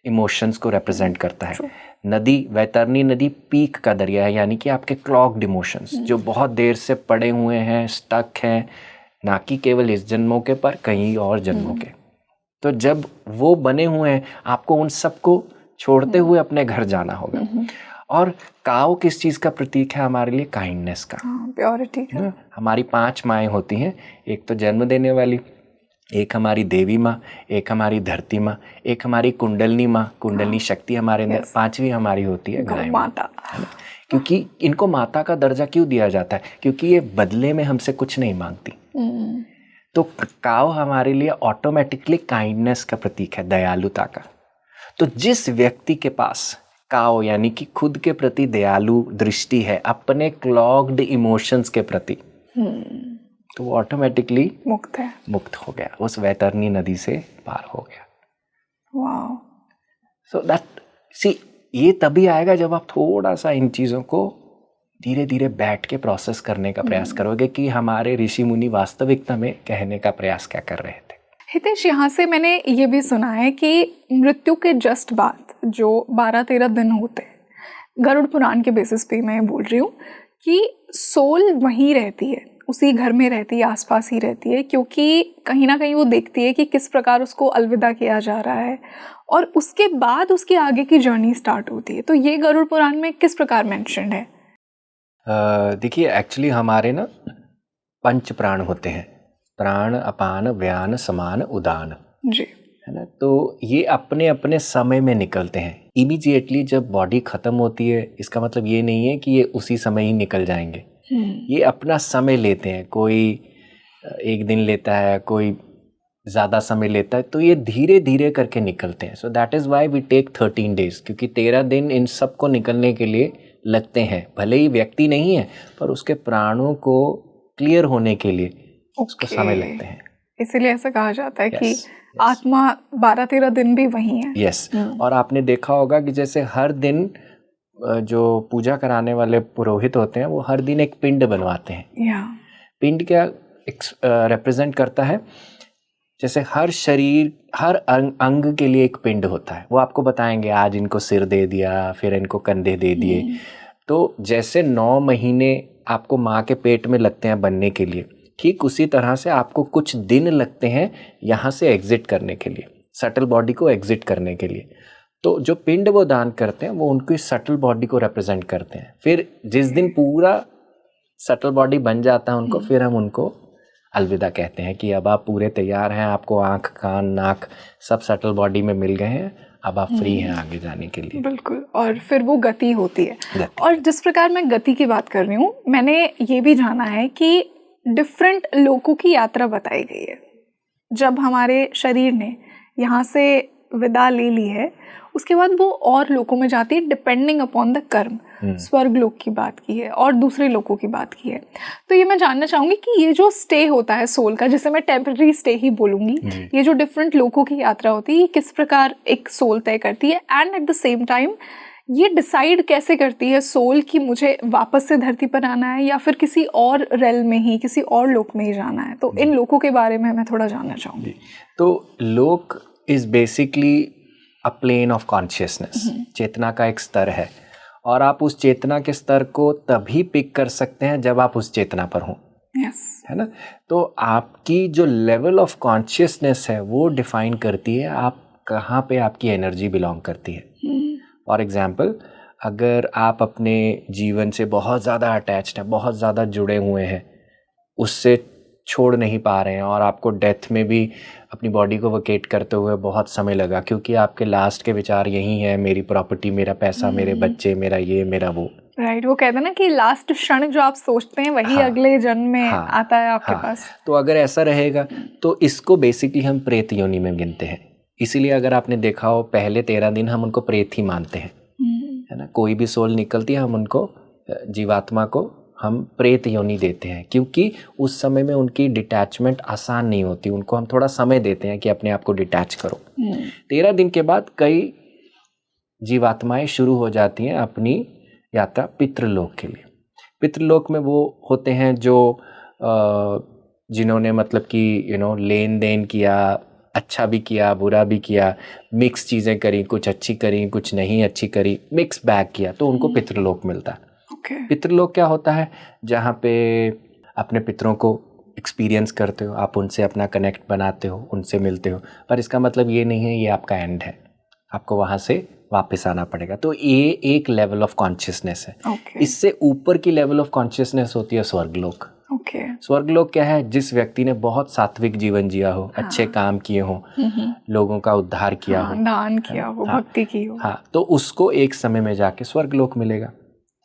इमोशंस को रिप्रेजेंट करता है। नदी, वैतरणी नदी पीक का दरिया है, यानी कि आपके क्लॉग्ड इमोशंस जो बहुत देर से पड़े हुए हैं, स्टक हैं, ना कि केवल इस जन्मों के पर कहीं और जन्मों के। तो जब वो बने हुए हैं, आपको उन सबको छोड़ते हुए अपने घर जाना होगा। और काव किस चीज़ का प्रतीक है हमारे लिए? काइंडनेस का, प्योरिटी का। हमारी 5 माएँ होती हैं, एक तो जन्म देने वाली, एक हमारी देवी माँ, एक हमारी धरती माँ, एक हमारी कुंडलनी माँ, कुंडलनी शक्ति हमारे अंदर, 5वीं हमारी होती है गाय माता, है ना। क्योंकि इनको माता का दर्जा क्यों दिया जाता है? क्योंकि ये बदले में हमसे कुछ नहीं मांगती। तो काव हमारे लिए ऑटोमेटिकली काइंडनेस का प्रतीक है, दयालुता का। तो जिस व्यक्ति के पास काव यानी कि खुद के प्रति दयालु दृष्टि है, अपने क्लॉग्ड इमोशंस के प्रति, तो वो ऑटोमेटिकली मुक्त हो गया, उस वैतरणी नदी से पार हो गया। वाओ। सो दैट सी, ये तभी आएगा जब आप थोड़ा सा इन चीज़ों को धीरे धीरे बैठ के प्रोसेस करने का प्रयास करोगे कि हमारे ऋषि मुनि वास्तविकता में कहने का प्रयास क्या कर रहे थे। हितेश, यहाँ से मैंने ये भी सुना है कि मृत्यु के जस्ट बाद जो 12-13 दिन होते हैं, गरुड़ पुराण के बेसिस पे मैं बोल रही हूँ कि सोल वहीं रहती है, उसी घर में रहती है, आसपास ही रहती है, क्योंकि कहीं ना कहीं वो देखती है कि किस प्रकार उसको अलविदा किया जा रहा है और उसके बाद उसकी आगे की जर्नी स्टार्ट होती है। तो ये गरुड़ पुराण में किस प्रकार मेंशन्ड है? देखिए, एक्चुअली हमारे ना 5 प्राण होते हैं, प्राण, अपान, व्यान, समान, उदान जी, है ना। तो ये अपने अपने समय में निकलते हैं। इमीडिएटली जब बॉडी खत्म होती है, इसका मतलब ये नहीं है कि ये उसी समय ही निकल जाएंगे। ये अपना समय लेते हैं, कोई 1 दिन लेता है, कोई ज़्यादा समय लेता है, तो ये धीरे धीरे करके निकलते हैं। So that is why we take 13 days, क्योंकि 13 दिन इन सब को निकलने के लिए लगते हैं। भले ही व्यक्ति नहीं है, पर उसके प्राणों को क्लियर होने के लिए उसको समय लगते हैं। इसीलिए ऐसा कहा जाता है कि आत्मा 12-13 दिन भी वही है। यस। और आपने देखा होगा कि जैसे हर दिन जो पूजा कराने वाले पुरोहित होते हैं, वो हर दिन एक पिंड बनवाते हैं। पिंड क्या रिप्रेजेंट करता है? जैसे हर शरीर, हर अंग के लिए एक पिंड होता है। वो आपको बताएंगे आज इनको सिर दे दिया, फिर इनको कंधे दे दिए। तो जैसे 9 महीने आपको माँ के पेट में लगते हैं बनने के लिए, ठीक उसी तरह से आपको कुछ दिन लगते हैं यहाँ से एग्जिट करने के लिए, सटल बॉडी को एग्जिट करने के लिए। तो जो पिंड वो दान करते हैं, वो उनकी सटल बॉडी को रिप्रेजेंट करते हैं। फिर जिस दिन पूरा सटल बॉडी बन जाता है उनको, फिर हम उनको अलविदा कहते हैं कि अब आप पूरे तैयार हैं, आपको आँख, कान, नाक सब सटल बॉडी में मिल गए हैं, अब आप फ्री हैं आगे जाने के लिए। बिल्कुल। और फिर वो गति होती है। और जिस प्रकार मैं गति की बात कर रही हूँ, मैंने ये भी जाना है कि डिफरेंट लोकों की यात्रा बताई गई है। जब हमारे शरीर ने यहाँ से विदा ले ली है, उसके बाद वो और लोकों में जाती है डिपेंडिंग अपॉन द कर्म। स्वर्ग लोक की बात की है और दूसरे लोकों की बात की है। तो ये मैं जानना चाहूँगी कि ये जो स्टे होता है सोल का, जिसे मैं टेम्पररी स्टे ही बोलूँगी, ये जो डिफरेंट लोकों की यात्रा होती है, ये किस प्रकार एक सोल तय करती है? And at the same time ये डिसाइड कैसे करती है सोल कि मुझे वापस से धरती पर आना है या फिर किसी और रेल में ही, किसी और लोक में ही जाना है? तो इन लोकों के बारे में मैं थोड़ा जानना चाहूँगी। तो lok is basically a plane of consciousness, चेतना का एक स्तर है। और आप उस चेतना के स्तर को तभी पिक कर सकते हैं जब आप उस चेतना पर हों। है ना। तो आपकी जो लेवल ऑफ कॉन्शियसनेस है वो डिफाइन करती है आप कहाँ पे आपकी एनर्जी बिलोंग करती है। फॉर एग्जाम्पल, अगर आप अपने जीवन से बहुत ज़्यादा अटैच्ड हैं, बहुत ज़्यादा जुड़े हुए हैं, उससे छोड़ नहीं पा रहे हैं और आपको डेथ में भी अपनी बॉडी को वेकेट करते हुए बहुत समय लगा, क्योंकि आपके लास्ट के विचार यही है, मेरी प्रॉपर्टी, मेरा पैसा, मेरे बच्चे, मेरा ये, मेरा वो। राइट, वो कहते हैं ना कि लास्ट क्षण जो आप सोचते हैं वही अगले जन्म में आता है आपके पास। तो अगर ऐसा रहेगा तो इसको बेसिकली हम प्रेत योनि में गिनते हैं। इसीलिए अगर आपने देखा हो, पहले 13 दिन हम उनको प्रेत ही मानते हैं, है ना। कोई भी सोल निकलती है, हम उनको, जीवात्मा को हम प्रेत योनि देते हैं, क्योंकि उस समय में उनकी डिटैचमेंट आसान नहीं होती। उनको हम थोड़ा समय देते हैं कि अपने आप को डिटैच करो। 13 दिन के बाद कई जीवात्माएं शुरू हो जाती हैं अपनी यात्रा पितृलोक के लिए। पितृलोक में वो होते हैं जो जिन्होंने मतलब कि लेन देन किया, अच्छा भी किया, बुरा भी किया, मिक्स चीज़ें करी, कुछ अच्छी करी, कुछ नहीं अच्छी करी, मिक्स बैग किया, तो उनको पितृलोक मिलता है। पितृलोक क्या होता है? जहाँ पे अपने पितरों को एक्सपीरियंस करते हो, आप उनसे अपना कनेक्ट बनाते हो, उनसे मिलते हो, पर इसका मतलब ये नहीं है ये आपका एंड है, आपको वहाँ से वापस आना पड़ेगा। तो ये एक लेवल ऑफ कॉन्शियसनेस है। इससे ऊपर की लेवल ऑफ कॉन्शियसनेस होती है स्वर्गलोक। स्वर्गलोक क्या है? जिस व्यक्ति ने बहुत सात्विक जीवन जिया हो, अच्छे काम किए हो, लोगों का उद्धार किया हो, दान किया हो, भक्ति की हो, तो उसको एक समय में जाके स्वर्गलोक मिलेगा।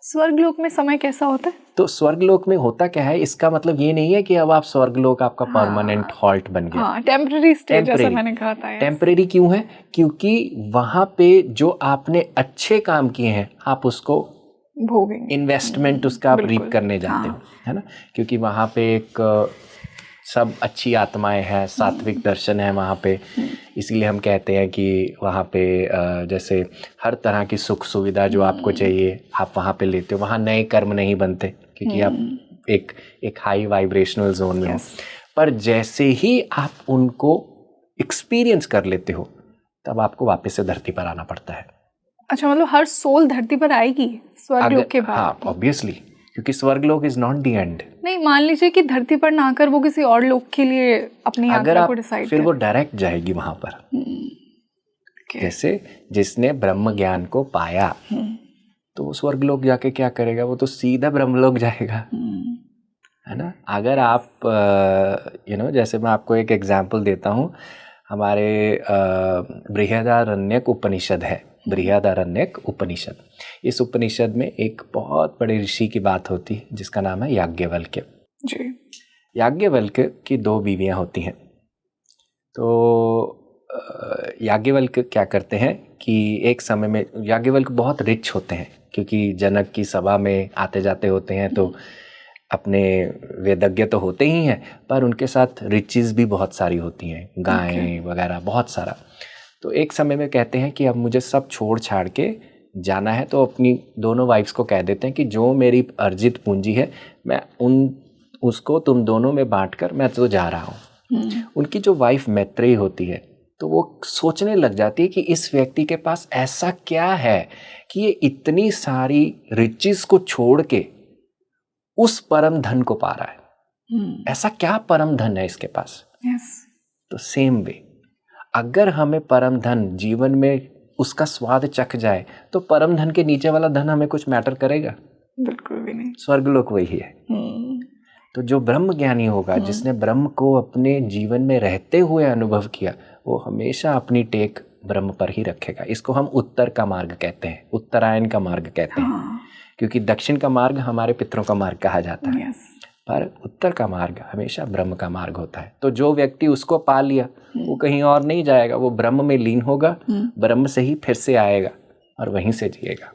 स्वर्गलोक में समय कैसा होता है? तो स्वर्गलोक में होता क्या है, इसका मतलब ये नहीं है कि अब आप स्वर्गलोक आपका परमानेंट हॉल्ट बन गया। टेम्पररी स्टे, जैसा मैंने कहा था। टेम्पररी क्यों है? क्योंकि वहां पे जो आपने अच्छे काम किए हैं आप उसको भोगेंगे, इन्वेस्टमेंट उसका आप रीप करने जाते हो, है ना। क्योंकि वहां पे एक सब अच्छी आत्माएं हैं, सात्विक दर्शन है वहाँ पे। इसीलिए हम कहते हैं कि वहाँ पे जैसे हर तरह की सुख सुविधा जो आपको चाहिए आप वहाँ पे लेते हो। वहाँ नए कर्म नहीं बनते, क्योंकि आप एक हाई वाइब्रेशनल जोन में हो। पर जैसे ही आप उनको एक्सपीरियंस कर लेते हो तब आपको वापस से धरती पर आना पड़ता है। अच्छा, मतलब हर सोल धरती पर आएगी स्वर्गलोक के बाद? हाँ, ऑब्वियसली, क्योंकि स्वर्गलोक इज नॉट द एंड। नहीं, मान लीजिए कि धरती पर ना आकर वो किसी और लोक के लिए अपनी यात्रा को डिसाइड, फिर वो डायरेक्ट जाएगी वहां पर। जैसे जिसने ब्रह्म ज्ञान को पाया तो वो स्वर्गलोक जाके क्या करेगा? वो तो सीधा ब्रह्मलोक जाएगा, है ना। अगर आप जैसे मैं आपको एक एग्जांपल देता हूँ, हमारे बृहदारण्यक उपनिषद है, बृहदारण्यक उपनिषद। इस उपनिषद में एक बहुत बड़े ऋषि की बात होती है जिसका नाम है याज्ञवल्क्य जी। याज्ञवल्क्य की 2 बीवियां होती हैं। तो याज्ञवल्क्य क्या करते हैं कि एक समय में याज्ञवल्क्य बहुत रिच होते हैं, क्योंकि जनक की सभा में आते जाते होते हैं, तो अपने वेदज्ञ तो होते ही हैं, पर उनके साथ रिचेस भी बहुत सारी होती हैं, गायें वगैरह बहुत सारा। तो एक समय में कहते हैं कि अब मुझे सब छोड़ छाड़ के जाना है। तो अपनी दोनों वाइफ्स को कह देते हैं कि जो मेरी अर्जित पूंजी है मैं उसको तुम दोनों में बांटकर मैं तो जा रहा हूँ। उनकी जो वाइफ मैत्रेयी होती है तो वो सोचने लग जाती है कि इस व्यक्ति के पास ऐसा क्या है कि ये इतनी सारी रिचेस को छोड़ के उस परम धन को पा रहा है। ऐसा क्या परम धन है इसके पास? तो सेम वे, अगर हमें परम धन जीवन में उसका स्वाद चख जाए तो परम धन के नीचे वाला धन हमें कुछ मैटर करेगा? बिल्कुल भी नहीं। स्वर्गलोक वही है। तो जो ब्रह्म ज्ञानी होगा, जिसने ब्रह्म को अपने जीवन में रहते हुए अनुभव किया, वो हमेशा अपनी टेक ब्रह्म पर ही रखेगा। इसको हम उत्तर का मार्ग कहते हैं, उत्तरायण का मार्ग कहते हैं, क्योंकि दक्षिण का मार्ग हमारे पितरों का मार्ग कहा जाता है, पर उत्तर का मार्ग हमेशा ब्रह्म का मार्ग होता है। तो जो व्यक्ति उसको पा लिया वो कहीं और नहीं जाएगा, वो ब्रह्म में लीन होगा, ब्रह्म से ही फिर से आएगा और वहीं से जिएगा।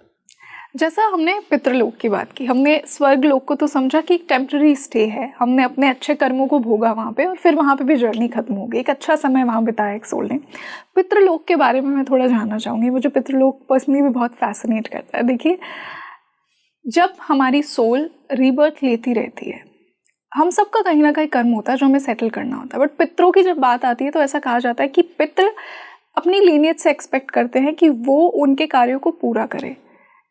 जैसा हमने पितृलोक की बात की, हमने स्वर्गलोक को तो समझा कि एक टेम्पररी स्टे है, हमने अपने अच्छे कर्मों को भोगा वहाँ पे और फिर वहाँ पे भी जर्नी खत्म हो गई, एक अच्छा समय वहाँ बिताया एक सोल ने। पितृलोक के बारे में मैं थोड़ा जानना चाहूँगी। मुझे पितृलोक पर्सनली भी बहुत फैसिनेट करता है। देखिए, जब हमारी सोल रीबर्थ लेती रहती है, हम सबका कहीं ना कहीं कर्म होता है जो हमें सेटल करना होता है, बट पितरों की जब बात आती है तो ऐसा कहा जाता है कि पितृ अपनी लीनियज से एक्सपेक्ट करते हैं कि वो उनके कार्यों को पूरा करे।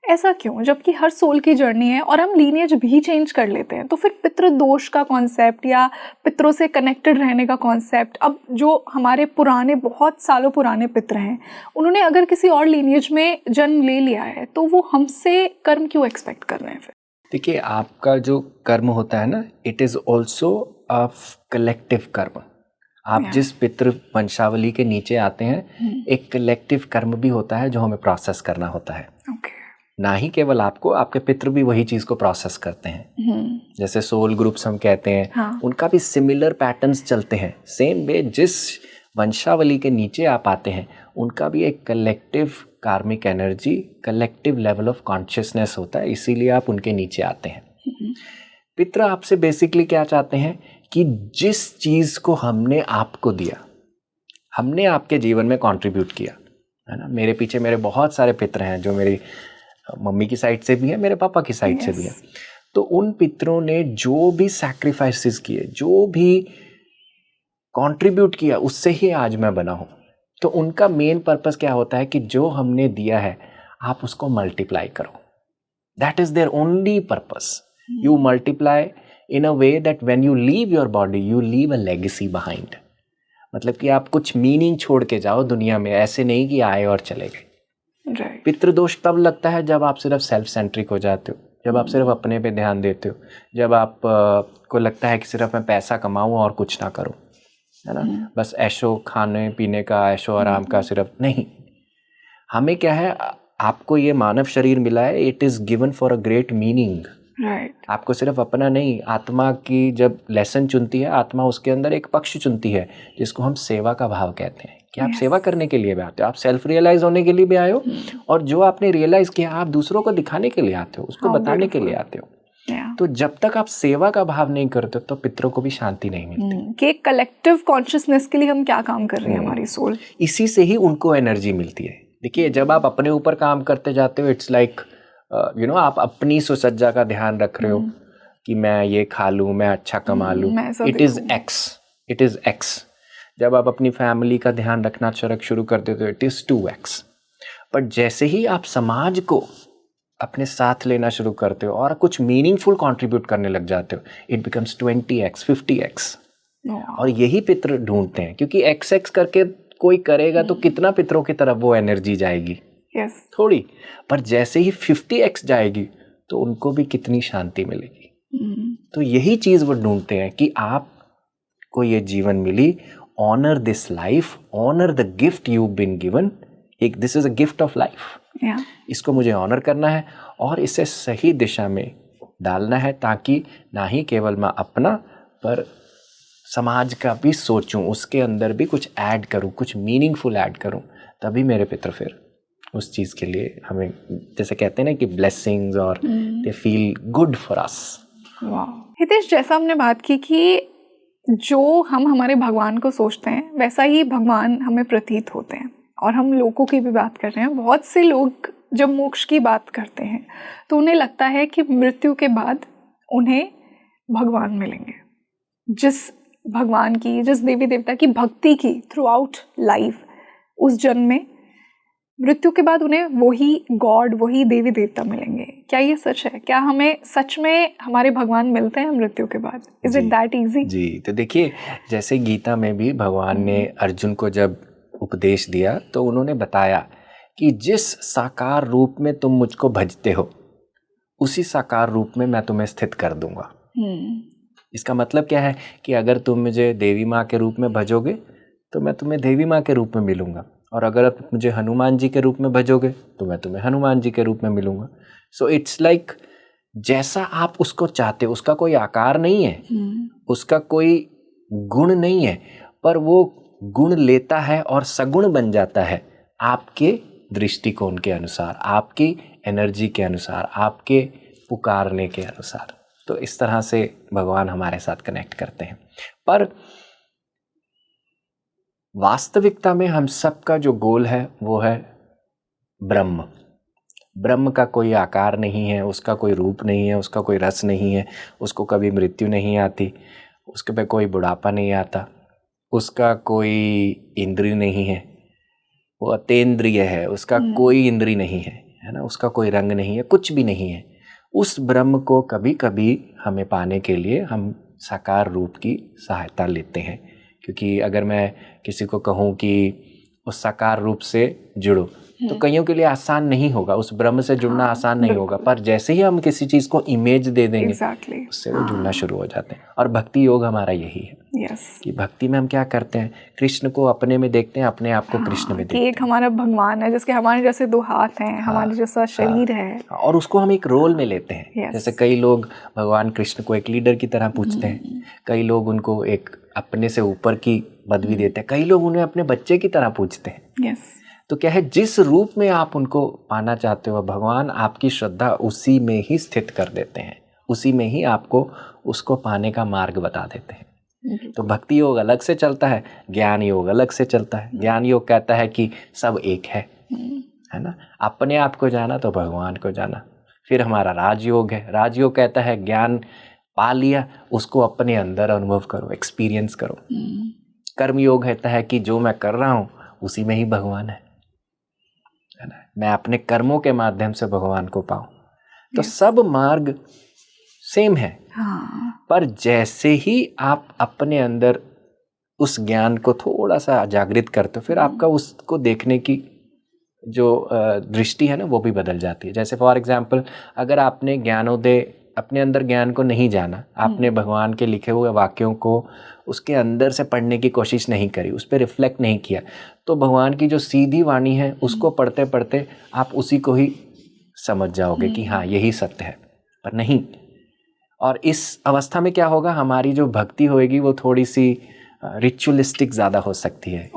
ऐसा क्यों, जबकि हर सोल की जर्नी है और हम लीनियज भी चेंज कर लेते हैं? तो फिर पितृ दोष का कॉन्सेप्ट या पितरों से कनेक्टेड रहने का कॉन्सेप्ट, अब जो हमारे पुराने बहुत सालों पुराने पितृ हैं, उन्होंने अगर किसी और लीनियज में जन्म ले लिया है तो वो हमसे कर्म क्यों एक्सपेक्ट कर रहे हैं फिर? देखिए, आपका जो कर्म होता है ना, इट इज़ ऑल्सो कलेक्टिव कर्म। आप जिस पितृ वंशावली के नीचे आते हैं, एक कलेक्टिव कर्म भी होता है जो हमें प्रोसेस करना होता है। ना ही केवल आपको, आपके पितृ भी वही चीज को प्रोसेस करते हैं। जैसे सोल ग्रुप्स हम कहते हैं, हाँ। उनका भी सिमिलर पैटर्न्स चलते हैं। सेम वे जिस वंशावली के नीचे आप आते हैं, उनका भी एक कलेक्टिव कार्मिक energy, collective level of consciousness होता है, इसीलिए आप उनके नीचे आते हैं। पितृ आपसे बेसिकली क्या चाहते हैं कि जिस चीज को हमने आपको दिया, हमने आपके जीवन में कंट्रीब्यूट किया, है ना। मेरे पीछे मेरे बहुत सारे पितृ हैं, जो मेरी मम्मी की साइड से भी है, मेरे पापा की साइड से भी है। तो उन पितरों ने जो भी सैक्रिफाइसेस किए, जो भी कंट्रीब्यूट किया, उससे ही आज मैं बना हूं। तो उनका मेन पर्पस क्या होता है कि जो हमने दिया है आप उसको मल्टीप्लाई करो। That is their only purpose. You multiply in a way that when you leave your body you leave a legacy behind. मतलब कि आप कुछ मीनिंग छोड़ के जाओ दुनिया में, ऐसे नहीं कि आए और चले गए। पितृदोष तब लगता है जब आप सिर्फ सेल्फ सेंट्रिक हो जाते हो, जब आप सिर्फ अपने पे ध्यान देते हो, जब आप को लगता है कि सिर्फ मैं पैसा कमाऊं और कुछ ना करूं, है ना। बस ऐशो खाने पीने का, ऐशो आराम का, सिर्फ नहीं। हमें क्या है, आपको ये मानव शरीर मिला है, it is given for a great meaning. आपको सिर्फ अपना नहीं, आत्मा की जब लेसन चुनती है, आत्मा उसके अंदर एक पक्ष चुनती है जिसको हम सेवा का भाव कहते हैं, कि आप सेवा करने के लिए भी आते हो, आप सेल्फ रियलाइज होने के लिए भी आए हो, और जो आपने रियलाइज किया आप दूसरों को दिखाने के लिए आते हो, उसको बताने के लिए आते हो। तो जब तक आप सेवा का भाव नहीं करते तो पितरों को भी शांति नहीं मिलती कि एक कलेक्टिव कॉन्शियसनेस के लिए हम क्या काम कर रहे हैं, हमारी सोल। इसी से ही उनको एनर्जी मिलती है। देखिए, जब आप अपने ऊपर काम करते जाते हो, इट्स लाइक आप अपनी सुसज्जा का ध्यान रख रहे हो कि मैं ये खा लूँ, मैं अच्छा कमा लूँ, इट इज एक्स। जब आप अपनी फैमिली का ध्यान रखना शुरू कर देते हो, इट इज 2x। बट जैसे ही आप समाज को अपने साथ लेना शुरू करते हो और कुछ मीनिंगफुल कंट्रीब्यूट करने लग जाते हो, इट बिकम्स 20x 50x। और यही पितृ ढूंढते हैं, क्योंकि x करके कोई करेगा तो कितना पितरों की तरफ वो एनर्जी जाएगी, थोड़ी। पर जैसे ही 50x जाएगी तो उनको भी कितनी शांति मिलेगी। तो यही चीज वो ढूंढते हैं कि आपको ये जीवन मिली, honour this life, honour the gift you been given. This is a gift of life. इसको मुझे ऑनर करना है और इसे सही दिशा में डालना है, ताकि ना ही केवल मैं अपना, पर समाज का भी सोचूं, उसके अंदर भी कुछ ऐड करूं, कुछ मीनिंगफुल ऐड करूं। तभी मेरे पितर फिर उस चीज़ के लिए हमें, जैसे कहते हैं ना कि ब्लेसिंग्स, और they feel good for us. Hitesh, जैसा हमने बात की कि जो हम हमारे भगवान को सोचते हैं वैसा ही भगवान हमें प्रतीत होते हैं। और हम लोगों की भी बात कर रहे हैं, बहुत से लोग जब मोक्ष की बात करते हैं तो उन्हें लगता है कि मृत्यु के बाद उन्हें भगवान मिलेंगे। जिस भगवान की, जिस देवी देवता की भक्ति की थ्रू आउट लाइफ, उस जन्म में, मृत्यु के बाद उन्हें वही गॉड, वही देवी देवता मिलेंगे। क्या ये सच है? क्या हमें सच में हमारे भगवान मिलते हैं मृत्यु के बाद? Is it that easy? जी, तो देखिए, जैसे गीता में भी भगवान ने अर्जुन को जब उपदेश दिया तो उन्होंने बताया कि जिस साकार रूप में तुम मुझको भजते हो, उसी साकार रूप में मैं तुम्हें स्थित कर दूंगा। इसका मतलब क्या है कि अगर तुम मुझे देवी माँ के रूप में भजोगे तो मैं तुम्हें देवी माँ के रूप में मिलूंगा, और अगर आप मुझे हनुमान जी के रूप में भजोगे तो मैं तुम्हें हनुमान जी के रूप में मिलूंगा। सो इट्स लाइक, जैसा आप उसको चाहते हो, उसका कोई आकार नहीं है, उसका कोई गुण नहीं है, पर वो गुण लेता है और सगुण बन जाता है आपके दृष्टिकोण के अनुसार, आपकी एनर्जी के अनुसार, आपके पुकारने के अनुसार। तो इस तरह से भगवान हमारे साथ कनेक्ट करते हैं। पर वास्तविकता में हम सबका जो गोल है वो है ब्रह्म। ब्रह्म का कोई आकार नहीं है, उसका कोई रूप नहीं है, उसका कोई रस नहीं है, उसको कभी मृत्यु नहीं आती, उसके पे कोई बुढ़ापा नहीं आता, उसका कोई इंद्रिय नहीं है, वो अतेंद्रिय है, उसका कोई इंद्रिय नहीं है ना, उसका कोई रंग नहीं है, कुछ भी नहीं है। उस ब्रह्म को कभी कभी हमें पाने के लिए हम साकार रूप की सहायता लेते हैं। क्योंकि अगर मैं किसी को कहूँ कि उस साकार रूप से जुड़ो, तो कईयों के लिए आसान नहीं होगा, उस ब्रह्म से जुड़ना आसान नहीं होगा, पर जैसे ही हम किसी चीज को इमेज दे देंगे उससे वो जुड़ना शुरू हो जाते हैं। और भक्ति योग हमारा यही है कि भक्ति में हम क्या करते हैं, कृष्ण को अपने में देखते हैं, अपने आप को कृष्ण में देखते हैं। एक हमारा भगवान है जिसके हमारे जैसे 2 हाथ हैं, हमारे जैसा शरीर है, और उसको हम एक रोल में लेते हैं। जैसे कई लोग भगवान कृष्ण को एक लीडर की तरह पूछते हैं, कई लोग उनको एक अपने से ऊपर की पदवी देते हैं, कई लोग उन्हें अपने बच्चे की तरह पूछते हैं। तो क्या है, जिस रूप में आप उनको पाना चाहते हो भगवान आपकी श्रद्धा उसी में ही स्थित कर देते हैं, उसी में ही आपको उसको पाने का मार्ग बता देते हैं। तो भक्ति योग अलग से चलता है, ज्ञान योग अलग से चलता है। ज्ञान योग कहता है कि सब एक है ना, अपने आप को जाना तो भगवान को जाना। फिर हमारा राजयोग है, राजयोग कहता है ज्ञान पा लिया उसको अपने अंदर अनुभव करो, एक्सपीरियंस करो। कर्म योग कहता है कि जो मैं कर रहा हूँ उसी में ही भगवान है ना, मैं अपने कर्मों के माध्यम से भगवान को पाऊं। तो सब मार्ग सेम है, पर जैसे ही आप अपने अंदर उस ज्ञान को थोड़ा सा जागृत करते हो, फिर आपका उसको देखने की जो दृष्टि है ना वो भी बदल जाती है। जैसे फॉर एग्जाम्पल, अगर आपने ज्ञानोदय अपने अंदर ज्ञान को नहीं जाना, आपने भगवान के लिखे हुए वाक्यों को उसके अंदर से पढ़ने की कोशिश नहीं करी, उस पर रिफ्लेक्ट नहीं किया, तो भगवान की जो सीधी वाणी है उसको पढ़ते पढ़ते आप उसी को ही समझ जाओगे कि हाँ यही सत्य है, पर नहीं। और इस अवस्था में क्या होगा, हमारी जो भक्ति होएगी वो थोड़ी सी रिचुअलिस्टिक ज़्यादा हो सकती है।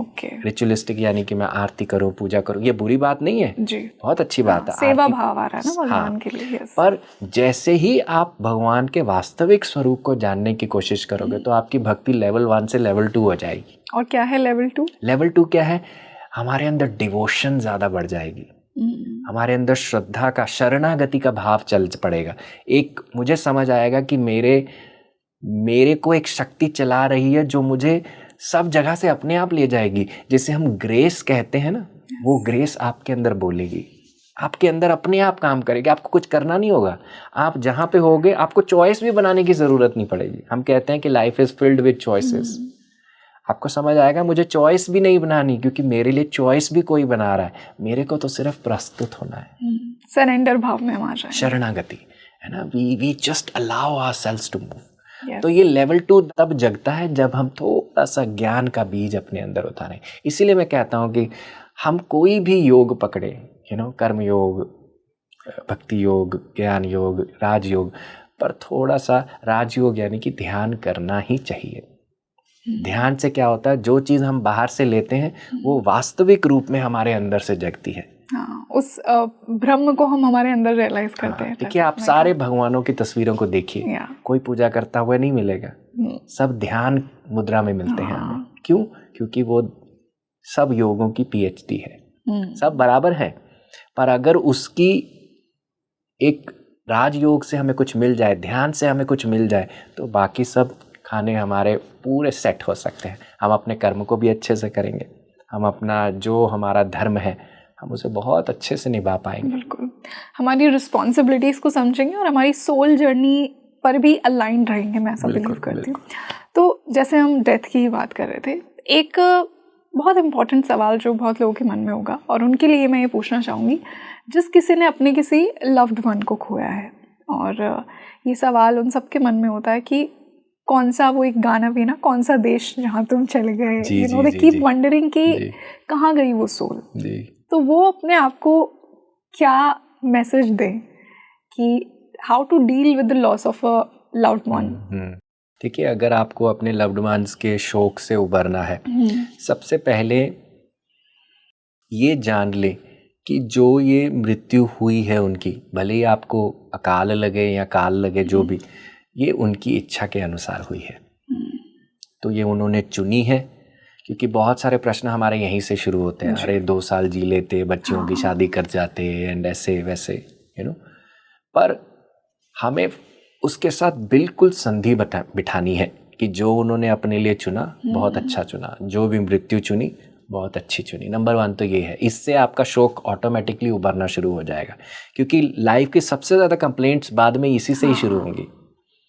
रिचुअलिस्टिक यानी कि मैं आरती करूं, पूजा करूं, ये बुरी बात नहीं है जी, बहुत अच्छी बात है, सेवा भाव आ रहा है ना भगवान के लिए। पर जैसे ही आप भगवान के वास्तविक स्वरूप को जानने की कोशिश करोगे तो आपकी भक्ति लेवल 1 से लेवल 2 हो जाएगी। और क्या है लेवल 2? लेवल 2 क्या है, हमारे अंदर डिवोशन ज़्यादा बढ़ जाएगी, हमारे अंदर श्रद्धा का, शरणागति का भाव चल पड़ेगा। एक मुझे समझ आएगा कि मेरे को एक शक्ति चला रही है जो मुझे सब जगह से अपने आप ले जाएगी। जैसे हम ग्रेस कहते हैं ना, वो ग्रेस आपके अंदर बोलेगी, आपके अंदर अपने आप काम करेगी, आपको कुछ करना नहीं होगा। आप जहाँ पे होगे आपको चॉइस भी बनाने की ज़रूरत नहीं पड़ेगी। हम कहते हैं कि life is filled with choices. आपको समझ आएगा मुझे चॉइस भी नहीं बनानी, क्योंकि मेरे लिए चॉइस भी कोई बना रहा है, मेरे को तो सिर्फ प्रस्तुत होना है। सरेंडर भाव में आ जाए, शरणागति है ना, we just allow ourselves to move. तो ये लेवल 2 तब जगता है जब हम थोड़ा सा ज्ञान का बीज अपने अंदर उतारें। इसीलिए मैं कहता हूँ कि हम कोई भी योग पकड़े, कर्म योग, भक्ति योग, ज्ञान योग, राजयोग, पर थोड़ा सा राजयोग यानी कि ध्यान करना ही चाहिए। ध्यान से क्या होता है, जो चीज़ हम बाहर से लेते हैं वो वास्तविक रूप में हमारे अंदर से जगती है। उस ब्रह्म को हम हमारे अंदर रियलाइज करते हैं। देखिए आप सारे भगवानों की तस्वीरों को देखिए, कोई पूजा करता हुआ नहीं मिलेगा, सब ध्यान मुद्रा में मिलते हैं हमें। क्यों? क्योंकि वो सब योगों की PhD है, सब बराबर है, पर अगर उसकी एक राजयोग से हमें कुछ मिल जाए, ध्यान से हमें कुछ मिल जाए, तो बाकी सब खाने हमारे पूरे सेट हो सकते हैं। हम अपने कर्म को भी अच्छे से करेंगे, हम अपना जो हमारा धर्म है हम उसे बहुत अच्छे से निभा पाएंगे। बिल्कुल, हमारी रिस्पॉन्सिबिलिटीज़ को समझेंगे और हमारी सोल जर्नी पर भी अलाइन रहेंगे, मैं ऐसा बिलीव करती हूँ। तो जैसे हम डेथ की बात कर रहे थे, एक बहुत इम्पॉर्टेंट सवाल जो बहुत लोगों के मन में होगा और उनके लिए मैं ये पूछना चाहूँगी, जिस किसी ने अपने किसी लव्ड वन को खोया है, और ये सवाल उन सबके मन में होता है कि कौन सा वो एक गाना भी ना, कौन सा देश जहाँ तुम चले गए, दे कीप वंडरिंग कि कहाँ गई वो सोल। तो वो अपने आप को क्या मैसेज दें कि how to deal with the loss of a loved one. देखिए, अगर आपको अपने लव्ड वंस के शोक से उबरना है, सबसे पहले ये जान ले कि जो ये मृत्यु हुई है उनकी, भले ही आपको अकाल लगे या काल लगे, जो भी, ये उनकी इच्छा के अनुसार हुई है। तो ये उन्होंने चुनी है, क्योंकि बहुत सारे प्रश्न हमारे यहीं से शुरू होते हैं। अरे 2 साल जी लेते, बच्चियों की शादी कर जाते, एंड ऐसे वैसे, पर हमें उसके साथ बिल्कुल संधि बिठानी है कि जो उन्होंने अपने लिए चुना बहुत अच्छा चुना, जो भी मृत्यु चुनी बहुत अच्छी चुनी। नंबर 1 तो ये है, इससे आपका शोक ऑटोमेटिकली उभरना शुरू हो जाएगा, क्योंकि लाइफ की सबसे ज़्यादा कंप्लेंट्स बाद में इसी से ही शुरू होंगी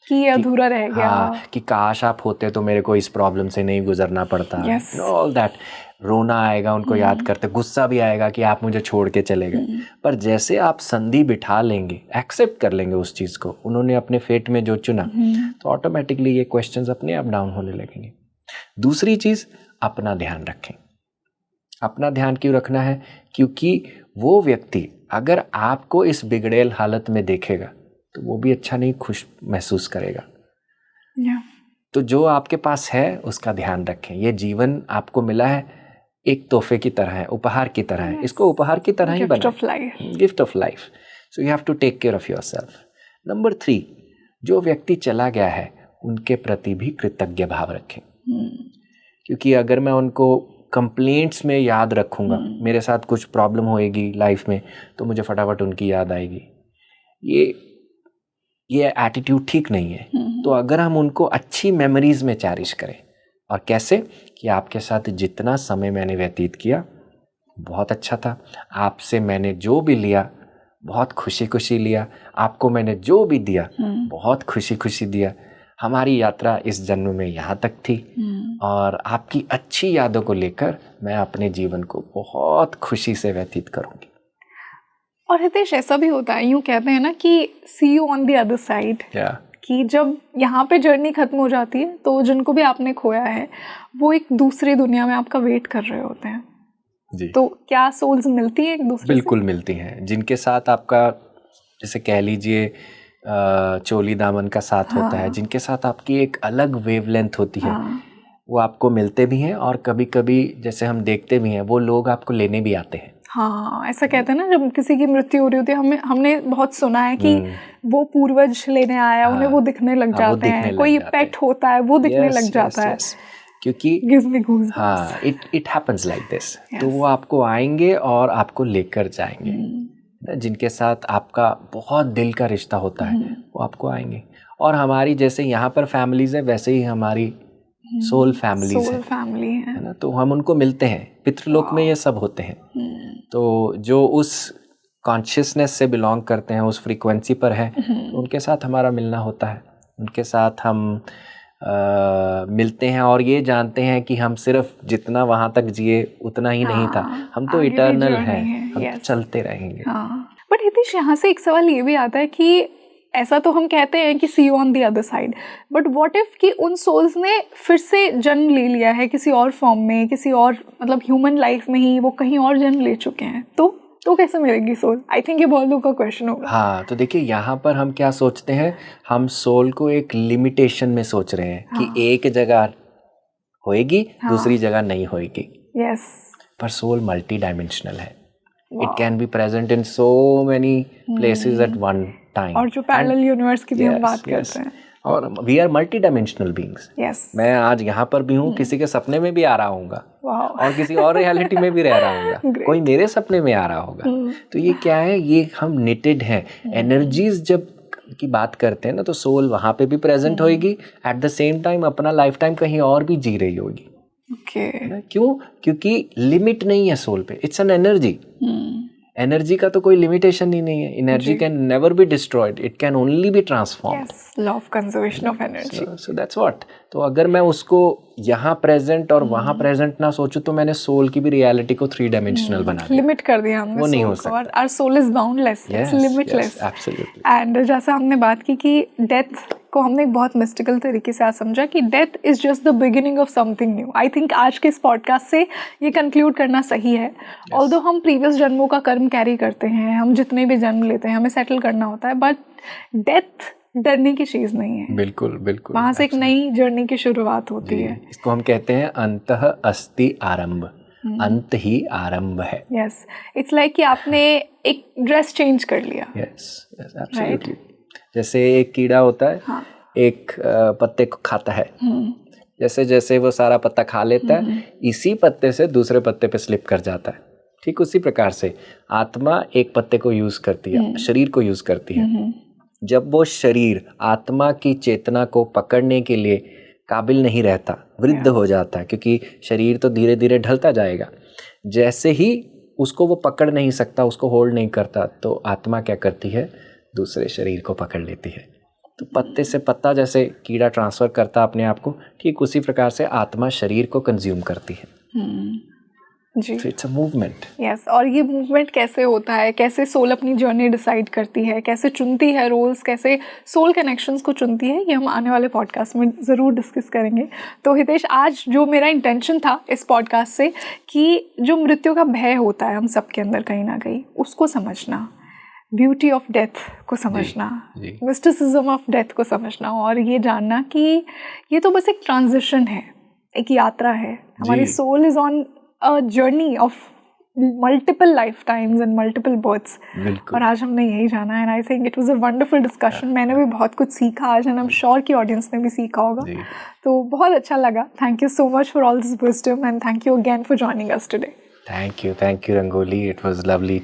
कि अधूरा रह गया, कि काश आप होते तो मेरे को इस प्रॉब्लम से नहीं गुजरना पड़ता, ऑल दैट। रोना आएगा उनको याद करते, गुस्सा भी आएगा कि आप मुझे छोड़ के चले गए। पर जैसे आप संधि बिठा लेंगे, एक्सेप्ट कर लेंगे उस चीज़ को, उन्होंने अपने फेट में जो चुना, तो ऑटोमेटिकली ये क्वेश्चंस अपने आप डाउन होने लगेंगे। दूसरी चीज़, अपना ध्यान रखें। अपना ध्यान क्यों रखना है? क्योंकि वो व्यक्ति अगर आपको इस बिगड़ेल हालत में देखेगा तो वो भी अच्छा नहीं खुश महसूस करेगा। तो जो आपके पास है उसका ध्यान रखें। ये जीवन आपको मिला है एक तोहफे की तरह है, उपहार की तरह है। इसको उपहार की तरह ही बनाएं, gift of life. So you have to take care of yourself. Number 3, जो व्यक्ति चला गया है उनके प्रति भी कृतज्ञ भाव रखें। क्योंकि अगर मैं उनको कंप्लेंट्स में याद रखूंगा, मेरे साथ कुछ प्रॉब्लम होएगी लाइफ में, तो मुझे फटाफट उनकी याद आएगी। ये एटीट्यूड ठीक नहीं है। तो अगर हम उनको अच्छी मेमोरीज में चेरिश करें, और कैसे कि आपके साथ जितना समय मैंने व्यतीत किया बहुत अच्छा था, आपसे मैंने जो भी लिया बहुत खुशी खुशी लिया, आपको मैंने जो भी दिया बहुत खुशी खुशी दिया, हमारी यात्रा इस जन्म में यहाँ तक थी, और आपकी अच्छी यादों को लेकर मैं अपने जीवन को बहुत खुशी से व्यतीत करूँगी। और हितेश, ऐसा भी होता है, यूँ कहते हैं ना कि see you on the other side, कि जब यहाँ पे जर्नी खत्म हो जाती है तो जिनको भी आपने खोया है वो एक दूसरी दुनिया में आपका वेट कर रहे होते हैं जी। तो क्या सोल्स मिलती है एक दूसरे बिल्कुल से? मिलती हैं, जिनके साथ आपका जैसे कह लीजिए चोली दामन का साथ होता है, जिनके साथ आपकी एक अलग वेवलेंथ होती है, वो आपको मिलते भी हैं, और कभी कभी जैसे हम देखते भी हैं वो लोग आपको लेने भी आते हैं। हाँ, ऐसा कहते हैं ना, जब किसी की मृत्यु हो रही होती है, हमने बहुत सुना है कि वो पूर्वज लेने आया, उन्हें वो दिखने लग जाते हैं, कोई पेट होता है वो दिखने लग जाता है, क्योंकि हाँ, इट हैपेंस लाइक दिस। तो वो आपको आएंगे और आपको लेकर जाएंगे। जिनके साथ आपका बहुत दिल का रिश्ता होता है वो आपको आएंगे। और हमारी जैसे यहाँ पर फैमिलीज है, वैसे ही हमारी सोल फैमिलीज है ना, तो हम उनको मिलते हैं। पितृलोक में ये सब होते हैं। तो जो उस कॉन्शियसनेस से बिलोंग करते हैं, उस फ्रीक्वेंसी पर है, तो उनके साथ हमारा मिलना होता है, उनके साथ हम मिलते हैं, और ये जानते हैं कि हम सिर्फ जितना वहाँ तक जिए उतना ही नहीं था, हम तो इटर्नल हैं, हम तो चलते रहेंगे। बट हितेश, यहाँ से एक सवाल ये भी आता है कि ऐसा तो हम कहते हैं कि see you on the other side, but what if कि उन सोल्स ने फिर से जन्म ले लिया है किसी और फॉर्म में, किसी और मतलब ह्यूमन लाइफ में ही वो कहीं और जन्म ले चुके हैं, तो कैसे मिलेगी सोल? आई थिंक ये बहुत लोगों का क्वेश्चन होगा। हाँ, तो देखिए यहाँ पर हम क्या सोचते हैं, हम सोल को एक लिमिटेशन में सोच रहे हैं कि एक जगह होएगी, दूसरी जगह नहीं होएगी। यस, पर सोल मल्टी डायमेंशनल है। It can be present in so many places at one time. और जो पैरेलल यूनिवर्स की भी हम बात करते हैं, और we are multi dimensional beings. मैं आज यहाँ पर भी हूँ, किसी के सपने में भी आ रहा हूँगा, और किसी और रियलिटी में भी रह रहा हूँगा, कोई मेरे सपने में आ रहा होगा। तो ये क्या है, ये हम निटेड हैं। एनर्जीज जब की बात करते हैं ना, तो सोल वहाँ पे भी प्रेजेंट होगी, एट द सेम टाइम अपना लाइफ टाइम कहीं और भी जी रही होगी। क्यों? क्योंकि लिमिट नहीं है सोल पे, इट्स एन एनर्जी। एनर्जी का तो कोई लिमिटेशन ही नहीं है। Energy can never be destroyed, it can only be transformed. Law of conservation of energy. So that's what. तो अगर मैं उसको यहाँ प्रेजेंट और वहाँ प्रेजेंट ना सोचूं, तो मैंने सोल की भी रियलिटी को 3 डायमेंशनल बना दिया, लिमिट कर दिया हमने। वो नहीं हो सकता। Our soul is boundless, it's limitless. Absolutely. And जैसा हमने बात की कि डेथ को हमने एक बहुत मिस्टिकल तरीके से आज समझा कि death is just the beginning of something new. I think आज के इस पॉडकास्ट से ये कंक्लूड करना सही है। ऑल्दो हम प्रीवियस जन्मों का कर्म कैरी करते हैं, हम जितने भी जन्म लेते हैं हमें सेटल करना होता है, बट डेथ डरने की चीज नहीं है। बिल्कुल बिल्कुल। वहां से एक नई जर्नी की शुरुआत होती है। इसको हम कहते हैं अंतः अस्ति आरंभ, अंत ही आरंभ है। यस, इट्स लाइक कि आपने एक ड्रेस चेंज कर लिया। Yes, absolutely. जैसे एक कीड़ा होता है, एक पत्ते को खाता है, जैसे जैसे वो सारा पत्ता खा लेता है, इसी पत्ते से दूसरे पत्ते पे स्लिप कर जाता है। ठीक उसी प्रकार से आत्मा एक पत्ते को यूज करती है, शरीर को यूज करती है। जब वो शरीर आत्मा की चेतना को पकड़ने के लिए काबिल नहीं रहता, वृद्ध हो जाता है, क्योंकि शरीर तो धीरे धीरे ढलता जाएगा, जैसे ही उसको वो पकड़ नहीं सकता, उसको होल्ड नहीं करता, तो आत्मा क्या करती है, दूसरे शरीर को पकड़ लेती है। तो पत्ते से पत्ता जैसे कीड़ा ट्रांसफर करता अपने आप को, ठीक उसी प्रकार से आत्मा शरीर को कंज्यूम करती है। जी, So it's a movement. Yes और ये मूवमेंट कैसे होता है, कैसे सोल अपनी जर्नी डिसाइड करती है, कैसे चुनती है रोल्स, कैसे सोल कनेक्शंस को चुनती है, ये हम आने वाले पॉडकास्ट में ज़रूर डिस्कस करेंगे। तो हितेश, आज जो मेरा इंटेंशन था इस पॉडकास्ट से कि जो मृत्यु का भय होता है हम सबके अंदर कहीं ना कहीं, उसको समझना, ब्यूटी ऑफ डेथ को समझना, मिस्टिसिज्म ऑफ डेथ को समझना और ये जानना कि ये तो बस एक ट्रांजिशन है, एक यात्रा है। हमारी soul is on a journey of multiple lifetimes and multiple births. और आज हमने यही जाना है and I think it was a wonderful discussion. मैंने भी बहुत कुछ सीखा आज and I'm sure कि audience ने भी सीखा होगा। तो बहुत अच्छा लगा। Thank you so much for all this wisdom and thank you again for joining us today. Thank you, Rangoli. It was lovely,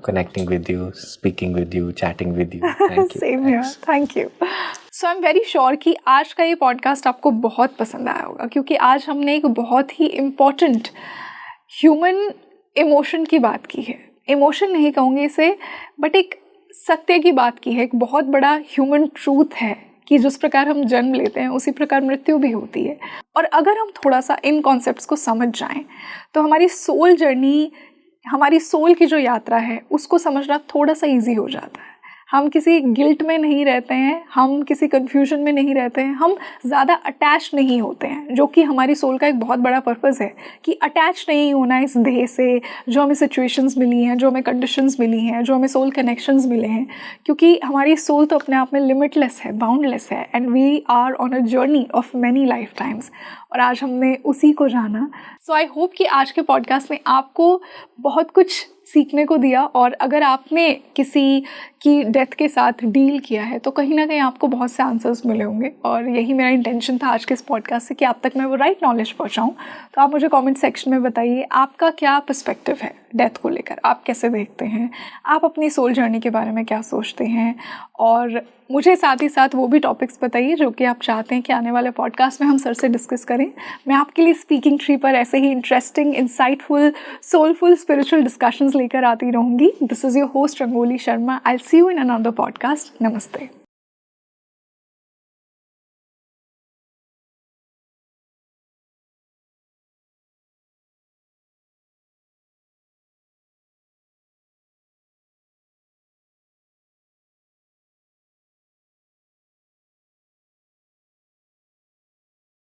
connecting with you, speaking with you, chatting with you. Thank you. Same here. Thank you. So I'm very sure कि आज का ये पॉडकास्ट आपको बहुत पसंद आया होगा क्योंकि आज हमने एक बहुत ही इम्पॉर्टेंट ह्यूमन इमोशन की बात की है। इमोशन नहीं कहूँगी इसे, बट एक सत्य की बात की है। एक बहुत बड़ा ह्यूमन ट्रूथ है कि जिस प्रकार हम जन्म लेते हैं उसी प्रकार मृत्यु भी होती है। और अगर हम थोड़ा सा इन कॉन्सेप्ट्स को समझ जाएं तो हमारी सोल जर्नी, हमारी सोल की जो यात्रा है उसको समझना थोड़ा सा ईजी हो जाता है। हम किसी गिल्ट में नहीं रहते हैं, हम किसी कन्फ्यूजन में नहीं रहते हैं, हम ज़्यादा अटैच नहीं होते हैं, जो कि हमारी सोल का एक बहुत बड़ा पर्पज़ है कि अटैच नहीं होना इस देह से, जो हमें सिचुएशंस मिली हैं, जो हमें कंडीशंस मिली हैं, जो हमें सोल कनेक्शंस मिले हैं, क्योंकि हमारी सोल तो अपने आप में लिमिटलेस है, बाउंडलेस है and we are on a journey of many lifetimes. और आज हमने उसी को जाना। सो आई होप कि आज के पॉडकास्ट में आपको बहुत कुछ सीखने को दिया और अगर आपने किसी की डेथ के साथ डील किया है तो कहीं ना कहीं आपको बहुत से आंसर्स मिले होंगे और यही मेरा इंटेंशन था आज के इस पॉडकास्ट से कि आप तक मैं वो राइट नॉलेज पहुंचाऊं। तो आप मुझे कमेंट सेक्शन में बताइए आपका क्या पर्सपेक्टिव है डेथ को लेकर, आप कैसे देखते हैं, आप अपनी सोल जर्नी के बारे में क्या सोचते हैं और मुझे साथ ही साथ वो भी टॉपिक्स बताइए जो कि आप चाहते हैं कि आने वाले पॉडकास्ट में हम सर से डिस्कस करें। मैं आपके लिए स्पीकिंग ट्री पर ऐसे ही interesting, insightful, soulful, spiritual discussions लेकर आती रहूँगी। This is your host Rangoli Sharma. I see you in another podcast. नमस्ते।